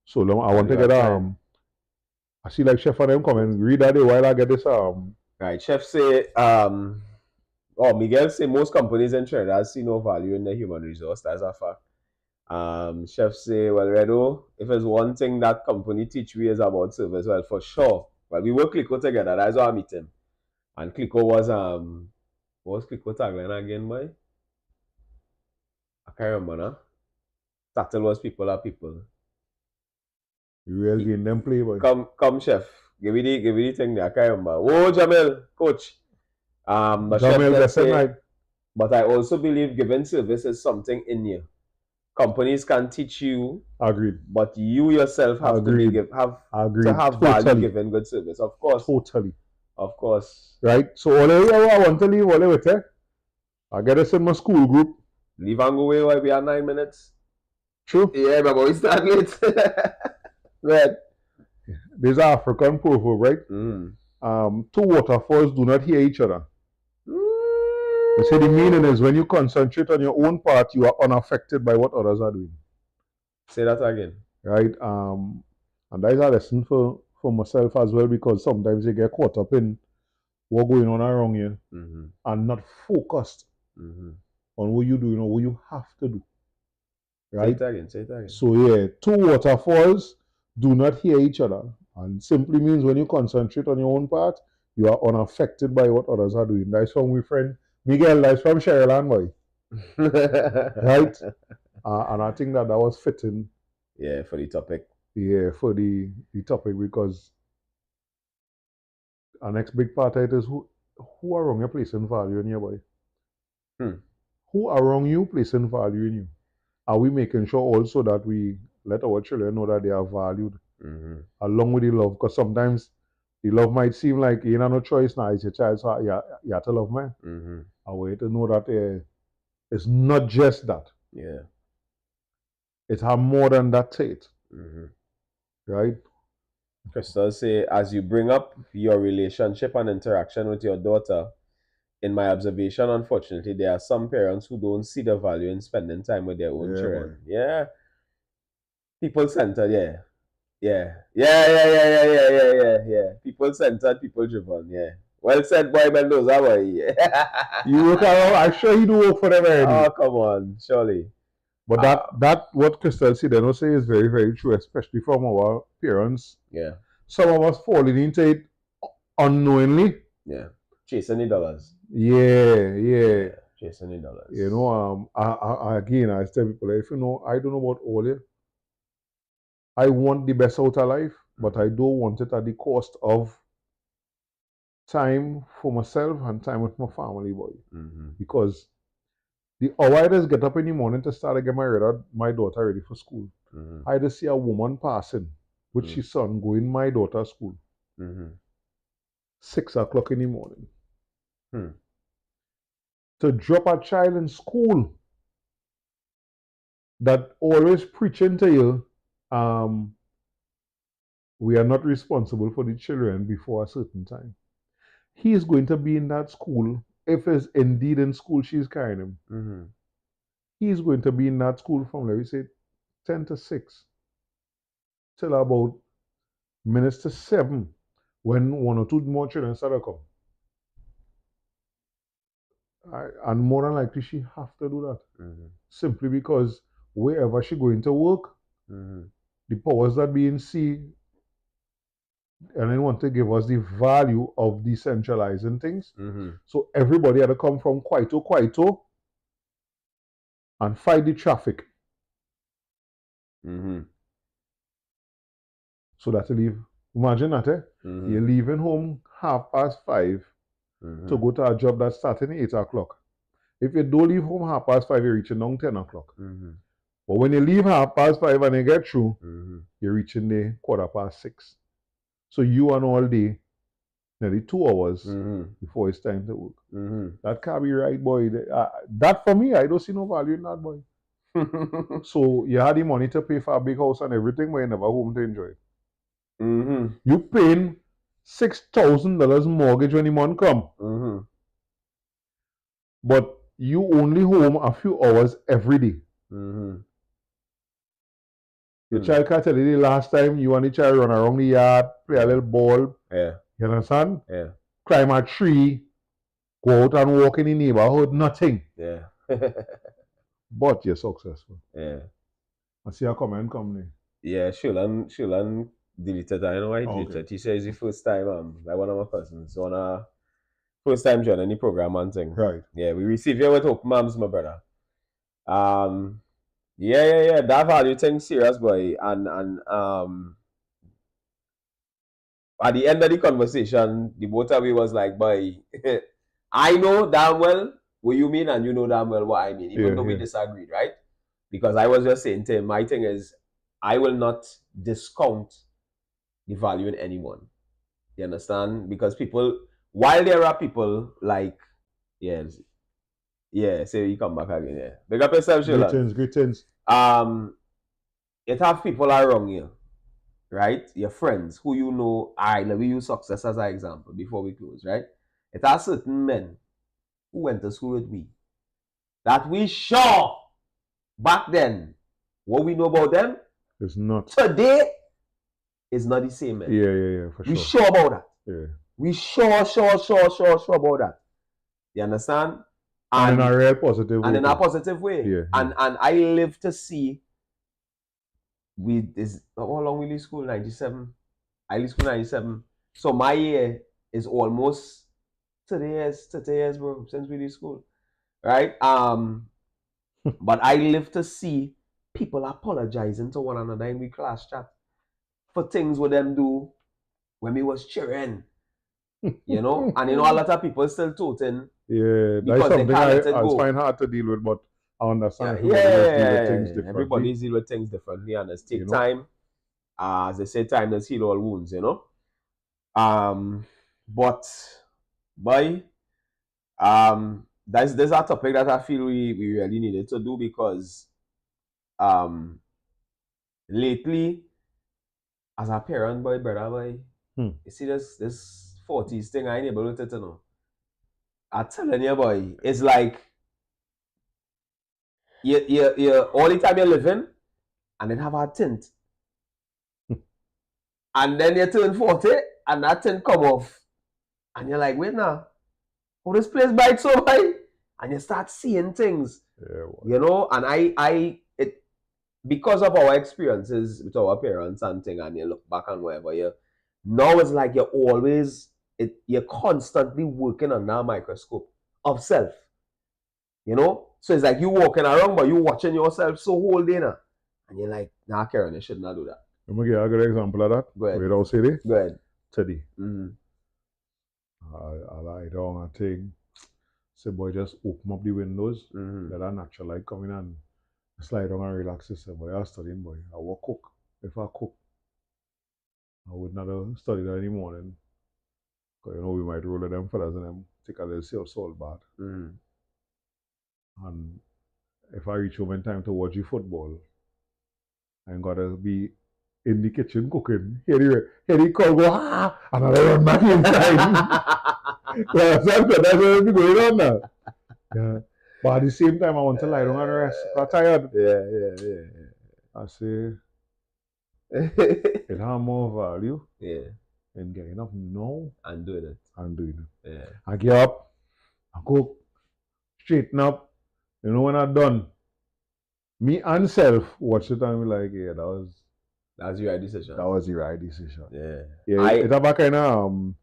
So I want to get I see like Chef and them come and read that while I get this Right. Chef say Miguel say most companies in Trinidad see no value in the human resource. That's a fact. Chef say, well, Redo, if there's one thing that company teach me is about service, well, for sure. Well, we work Clico together. That's why I meet him. And Clico was what was Clico tagline again, boy? I can't remember now. Title was people are people. You will gain them play, boy. Come, Chef. Give me the thing there. I can't remember. Whoa, Jamil, coach. But Jamil, say, but I also believe giving service is something in you. Companies can teach you. Agreed. But you yourself have Agreed. to have totally. value giving good service. Of course. Totally. Of course. Right? So I want to leave all with it. I get us in my school group. Leave and go away while we are 9 minutes. True. Yeah, but we start late. Right. There's an African proverb, right? Two waterfalls do not hear each other. You see, the meaning is when you concentrate on your own part, you are unaffected by what others are doing. Say that again. Right? And that is a lesson for myself as well, because sometimes you get caught up in what's going on around you and not focused on what you're doing or what you have to do. Right? Say it again. So yeah, two waterfalls do not hear each other. And simply means when you concentrate on your own part, you are unaffected by what others are doing. That's from my friend Miguel, that's from Sherland, boy. Right? And I think that was fitting. Yeah, for the topic. Yeah, for the topic, because our next big part of it is who around you placing value in you, boy. Who around you placing value in you? Are we making sure also that we let our children know that they are valued along with the love? Because sometimes the love might seem like you have no choice now. It's your child, so you have to love, man. I want you to know that it's not just that. Yeah. It has more than that to it. Right? Crystal say, as you bring up your relationship and interaction with your daughter, in my observation, unfortunately, there are some parents who don't see the value in spending time with their own children. Boy. Yeah. People centered, yeah. People centered, people driven, yeah. Well said, boy Mendoza, boy. You work around, I'm sure you do work for them already. Oh, come on, surely. But that what Crystal said, I say is very, very true, especially from our parents. Yeah. Some of us falling into it unknowingly. Yeah. Chasing the dollars. Yeah. Chasing the dollars. You know, I tell people, if you know, I don't know about all you. I want the best out of life, but I don't want it at the cost of time for myself and time with my family, boy. Because the hour I just get up in the morning to start to get my daughter ready for school, I just see a woman passing with her son going my daughter's school. 6 o'clock in the morning. To drop a child in school that always preaching to you, we are not responsible for the children before a certain time. He is going to be in that school, if it's indeed in school she's carrying him. He is going to be in that school from, let me say, 10 to 6 till about minutes to 7 when 1 or 2 more children start to come. And more than likely she have to do that. Simply because wherever she going to work, the powers that be in C and they want to give us the value of decentralizing things. So everybody had to come from Kwaito and fight the traffic. So that you leave. Imagine that, You're leaving home 5:30 to go to a job that's starting at 8 o'clock. If you don't leave home 5:30, you're reaching down 10 o'clock. Mm-hmm. But when you leave 5:30 and you get through, Mm-hmm. you're reaching there 6:15. So you on all day, nearly 2 hours Mm-hmm. before it's time to work. Mm-hmm. That can't be right, boy. That for me, I don't see no value in that, boy. So you had the money to pay for a big house and everything, but you never home to enjoy it. Mm-hmm. You paying $6,000 mortgage when the month come, Mm-hmm. but you only home a few hours every day. Mm-hmm. Your child can't tell you the last time you and the child run around the yard, play a little ball. Yeah. You understand? Yeah. Climb a tree, go out and walk in the neighborhood, nothing. Yeah. But you're successful. Yeah. I see a comment coming. Yeah, Shulan deleted it. I know why he Oh, deleted okay. it. He says the first time by one of my cousins on a first time joining the program and thing. Right. Yeah, we receive you with open arms, my brother. Yeah. That value thing serious, boy. And at the end of the conversation, the both of we was like, boy, I know damn well what you mean, and you know damn well what I mean, even though we disagreed, right? Because I was just saying to him, my thing is, I will not discount the value in anyone. You understand? Because people, while there are people like, yeah, so you come back again, yeah. Big up yourself, Shulan. Greetings. It have people around you, right? Your friends who you know. Let me use success as an example before we close, right? It are certain men who went to school with me that we sure back then what we know about them It's not. today is not the same, man. Yeah, for sure. We sure about that. Yeah. We sure about that. You understand? And in a real positive way. And in a positive way. Yeah. And I live to see how long we leave school? 97. I leave school 97. So my year is almost 30 years, bro, since we leave school. Right? But I live to see people apologizing to one another in the class chat for things what them do when we was cheering. You know? And a lot of people still toting. Yeah, that's something I find hard to deal with, but I understand. Everybody deal with things differently, and it's take time. As they say, time does heal all wounds, you know. But there's a topic that I feel we really needed to do because lately, as a parent, brother, you see this 40s thing, I ain't able to know. I'm telling you, boy, it's like you all the time you're living and then have a tint. And then you turn 40 and that tint come off. And you're like, wait now, how this place bright so bright? And you start seeing things. Yeah, you know, and it because of our experiences with our parents and thing, and you look back and whatever, now it's like you're constantly working under a microscope of self. You know? So it's like you walking around, but you watching yourself so whole day now. And you're like, nah, Karen, you should not do that. Let me give you a good example of that. Go ahead. Without saying Go ahead. Today. Mm-hmm. I lie down and think, say, boy, just open up the windows, let that natural light come in and slide down and relax yourself. Boy, I studying, boy. I will cook. If I cook, I would not have studied that in the morning. Because, we might roll with them fellas and them take a little salt bath. And if I reach home in time to watch the football, I'm going to be in the kitchen cooking. Here the call go, another one back inside. That's what be going on now. Yeah. But at the same time, I want to lie down and rest. I'm tired. Yeah. I say, it has more value. Yeah. And getting up now and doing it. Yeah. I get up, I cook, straighten up. You know, when I'm done, me and self watch it and be like, yeah, that was the right decision. That was the right decision. Yeah. Yeah. It's about kind of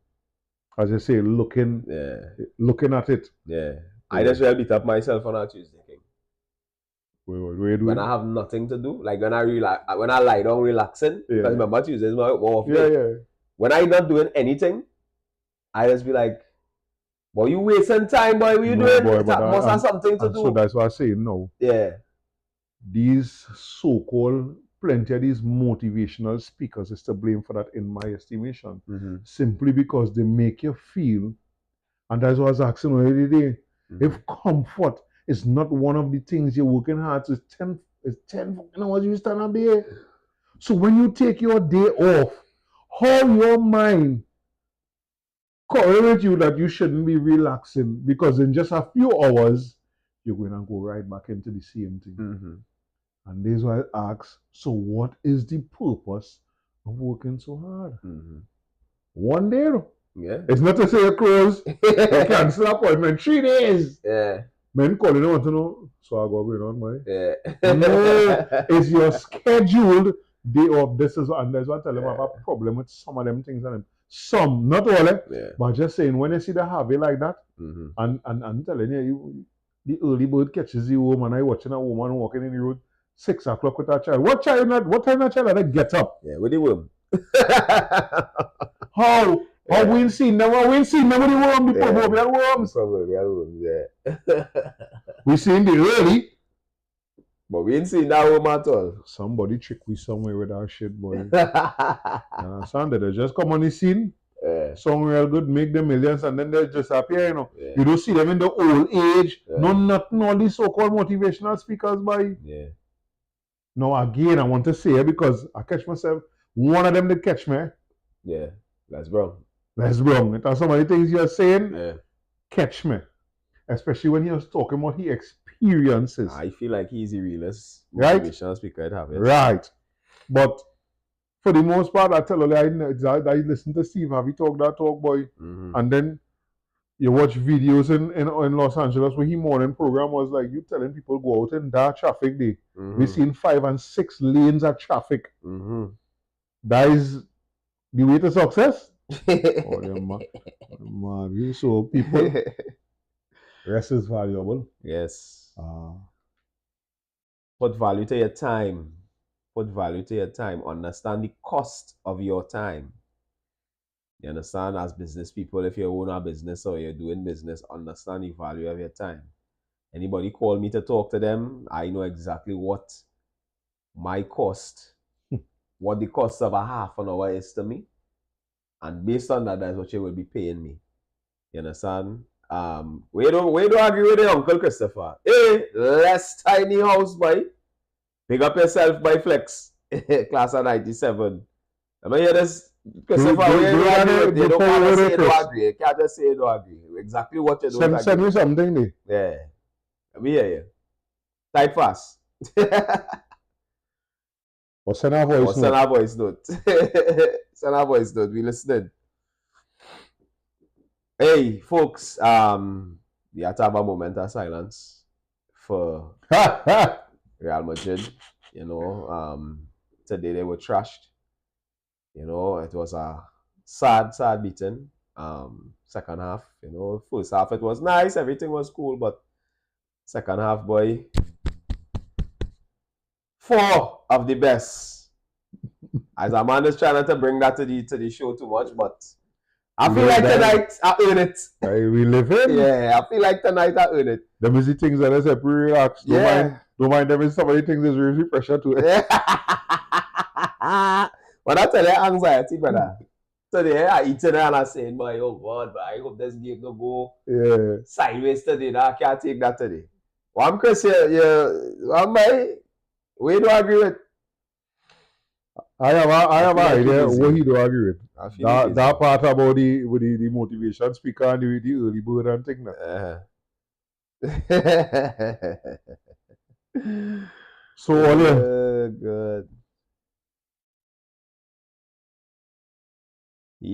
as I say, looking at it. Yeah. I just really beat up myself on a Tuesday, King. When I have nothing to do, like when I lie down relaxing, because remember Tuesday is my off day. Yeah. When I'm not doing anything, I just be like, But you wasting time, boy. What you No, doing? boy, That but must have something to do. So that's what I'm saying now. Yeah. These so-called, plenty of these motivational speakers is to blame for that in my estimation. Simply because they make you feel, and that's what I was asking already day, if comfort is not one of the things you're working hard to, it's 10 hours you stand up there. So when you take your day off, how your mind correlate you that you shouldn't be relaxing, because in just a few hours you're going to go right back into the same thing. And this is why I ask, so what is the purpose of working so hard? One day, yeah. It's not to say you close, you cancel appointment 3 days. Yeah. Men calling, you want to know, so I go going on, boy. Yeah. No, it's your scheduled day off. This is, and that's what I tell them, I have a problem with some of them things. And some, not all, but just saying, when you see the habit like that, and I'm telling you, the early bird catches you home, and I watching a woman walking in the road 6 o'clock with her child. What time that child had get up? Yeah, with the worm. How? Yeah. We ain't seen them with the worm, the proverbial worms. Yeah. We seen the early. But we ain't seen that worm at all. Somebody trick we somewhere with our shit, boy. Understand that? They just come on the scene, song real good, make the millions, and then they just appear, you know. Yeah. You don't see them in the old age. Yeah. Nothing, all these so-called motivational speakers, boy. Yeah. Now, again, I want to say, because I catch myself, one of them that catch me. Yeah, that's wrong. That's wrong. That's some of the things you're saying, catch me. Especially when you're talking about his experiences. I feel like he's the realest motivational speaker I'd have. Right. But for the most part, I tell you, I listen to Steve Harvey talk that talk, boy. And then you watch videos in Los Angeles where his morning program was like, you telling people go out in dark traffic day. We seen 5 and 6 lanes of traffic. That is the way to success. Oh, man. So people, rest is valuable. Yes. Put value to your time. Put value to your time. Understand the cost of your time. You understand? As business people, if you own a business or you're doing business, understand the value of your time. Anybody call me to talk to them, I know exactly what my cost, what the cost of a half an hour is to me. And based on that, that's what you will be paying me. You understand? We don't agree with the Uncle Christopher. Hey, less tiny house, boy. Pick up yourself by Flex. Class of 97. Let me hear this. Christopher, they don't want to say you don't agree. You can't just say you don't agree. Exactly what you don't agree. Send me something there. Yeah. Let me hear you. Type fast. Or send a voice note. Send a voice note. Send a voice note. We listening. Hey, folks, we have to have a moment of silence for Real Madrid. You know, today they were trashed. You know, it was a sad beating. Second half, you know, first half it was nice, everything was cool, but second half, boy, 4 of the best. As a man is trying to bring that to the show too much, but I feel like tonight I earn it. We live in. Yeah, I feel like tonight I earn it. Them is the things that I say pre-relax. Don't mind them is some of the things there's really pressure to it. But I tell you, anxiety, brother. Today I eating and I saying, boy, oh God, but I hope this game don't go sideways today. Now I can't take that today. Well, I'm Chris here. We don't agree with. I have an idea what he don't agree with. That part about the motivation speaker and the early bird and thing that. So good. I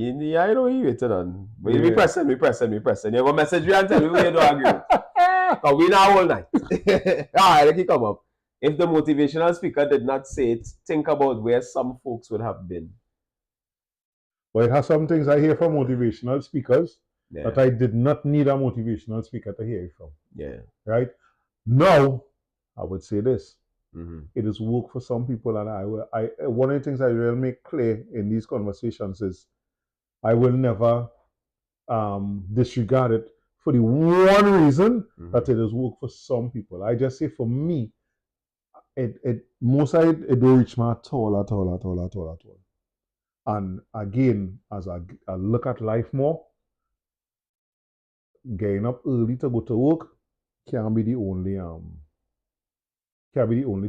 know you waited on. But we pressing. You have a message you and tell me we don't agree with. Because we now all night. Alright, let it come up. If the motivational speaker did not say it, think about where some folks would have been. But it has some things I hear from motivational speakers that I did not need a motivational speaker to hear it from. Yeah. Right? Now, I would say this. It is work for some people, and one of the things I will make clear in these conversations is I will never disregard it for the one reason that it does work for some people. I just say for me, it don't reach me at all. And again, as I look at life more, getting up early to go to work can't be the only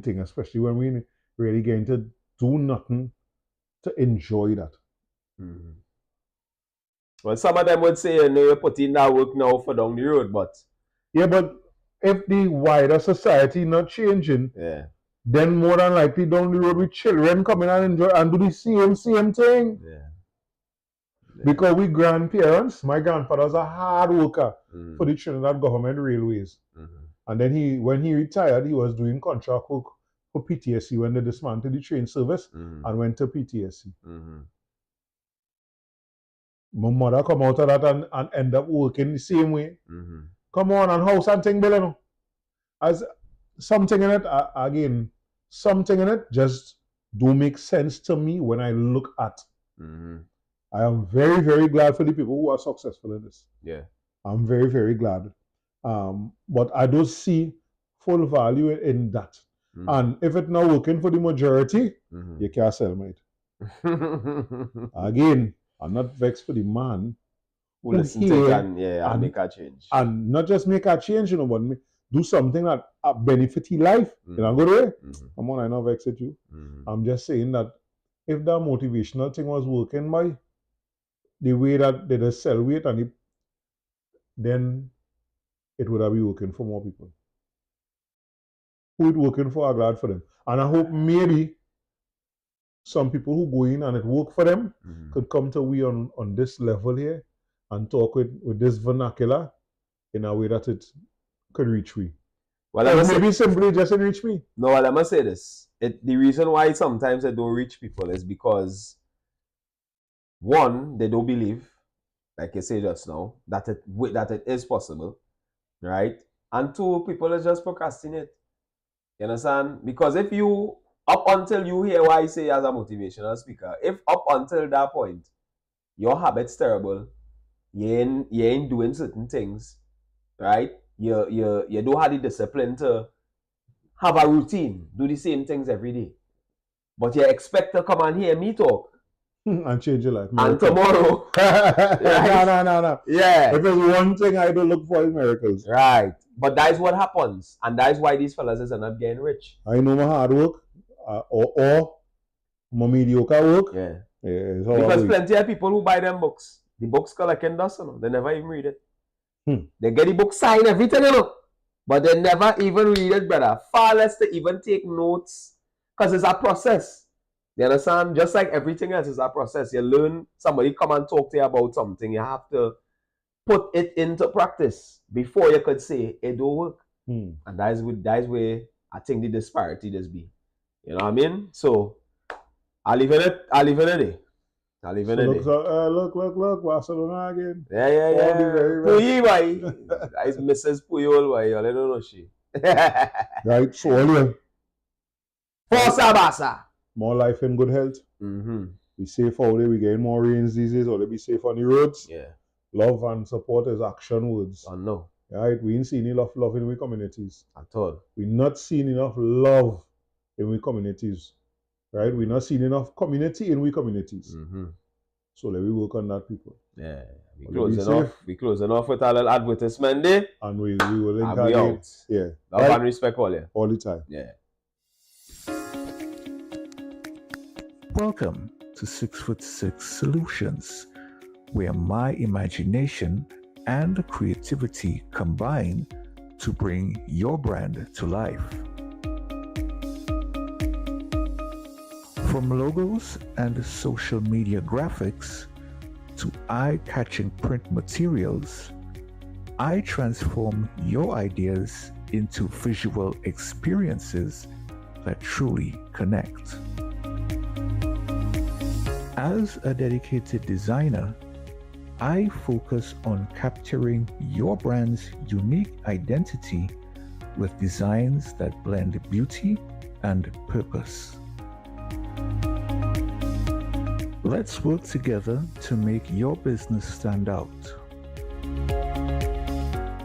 thing, especially when we really getting to do nothing to enjoy that. Mm-hmm. Well, some of them would say, you're putting that work now for down the road, but... Yeah, but if the wider society not changing, then more than likely down the road with children coming and enjoy and do the same thing. Yeah. Because we grandparents, my grandfather was a hard worker for the Trinidad Government Railways. And then when he retired, he was doing contract work for PTSC when they dismantled the train service and went to PTSC. My mother come out of that and end up working the same way. Come on, and house and thing, Bill, as something in it, again, something in it just do make sense to me when I look at. I am very, very glad for the people who are successful in this. Yeah. I'm very, very glad. But I don't see full value in that. And if it's not working for the majority, you can't sell it. Again, I'm not vexed for the man who listen to it and make a change. And not just make a change, but do something that benefit his life in a good way. Come on, I'm not vexed at you. I'm just saying that if that motivational thing was working by the way that they just sell weight, then it would have been working for more people. Who it working for, I'm glad for them. And I hope maybe some people who go in and it work for them could come to we on this level here and talk with this vernacular in a way that it could reach we. Well, maybe simply just reach me. No, well, I must say this. The reason why sometimes I don't reach people is because, one, they don't believe, like you say just now, that it is possible, right? And two, people are just procrastinate. You understand? Because if you, up until you hear what I say as a motivational speaker, if up until that point, your habit's terrible, you ain't doing certain things, right? You don't have the discipline to have a routine, do the same things every day. But you expect to come and hear me talk. And change your life. And tomorrow. Right? No. Yeah. If there's one thing I don't look for is miracles. Right. But that is what happens. And that is why these fellas is not getting rich. I know my hard work or my mediocre work. Yeah. Because plenty of people who buy them books. The books collecting dust, they never even read it. They get the book signed, everything, but they never even read it, brother. Far less to even take notes. Because it's a process. You understand? Just like everything else is a process. You learn, somebody come and talk to you about something. You have to put it into practice before you could say it don't work. And that is where I think the disparity does be. You know what I mean? So I live in it. Look, Barcelona again. Yeah. Puyi, boy. That is Mrs. Puyol, boy. I don't know she. Right, so anyway. Forza Barca. More life and good health. Be safe out there. We getting more rains these days. Or they be safe on the roads. Yeah. Love and support is action words. I know. Right? We ain't seen enough love in our communities. At all. We not seen enough love in our communities. Right? We not seen enough community in our communities. So let me work on that, people. Yeah. We closing off with a little advertisement there. And we will link and we out. Yeah. Love and respect all, yeah. All the time. Yeah. Welcome to 6'6" Solutions, where my imagination and creativity combine to bring your brand to life. From logos and social media graphics to eye-catching print materials, I transform your ideas into visual experiences that truly connect. As a dedicated designer, I focus on capturing your brand's unique identity with designs that blend beauty and purpose. Let's work together to make your business stand out.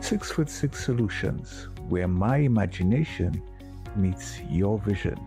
6 foot 6 Solutions, where my imagination meets your vision.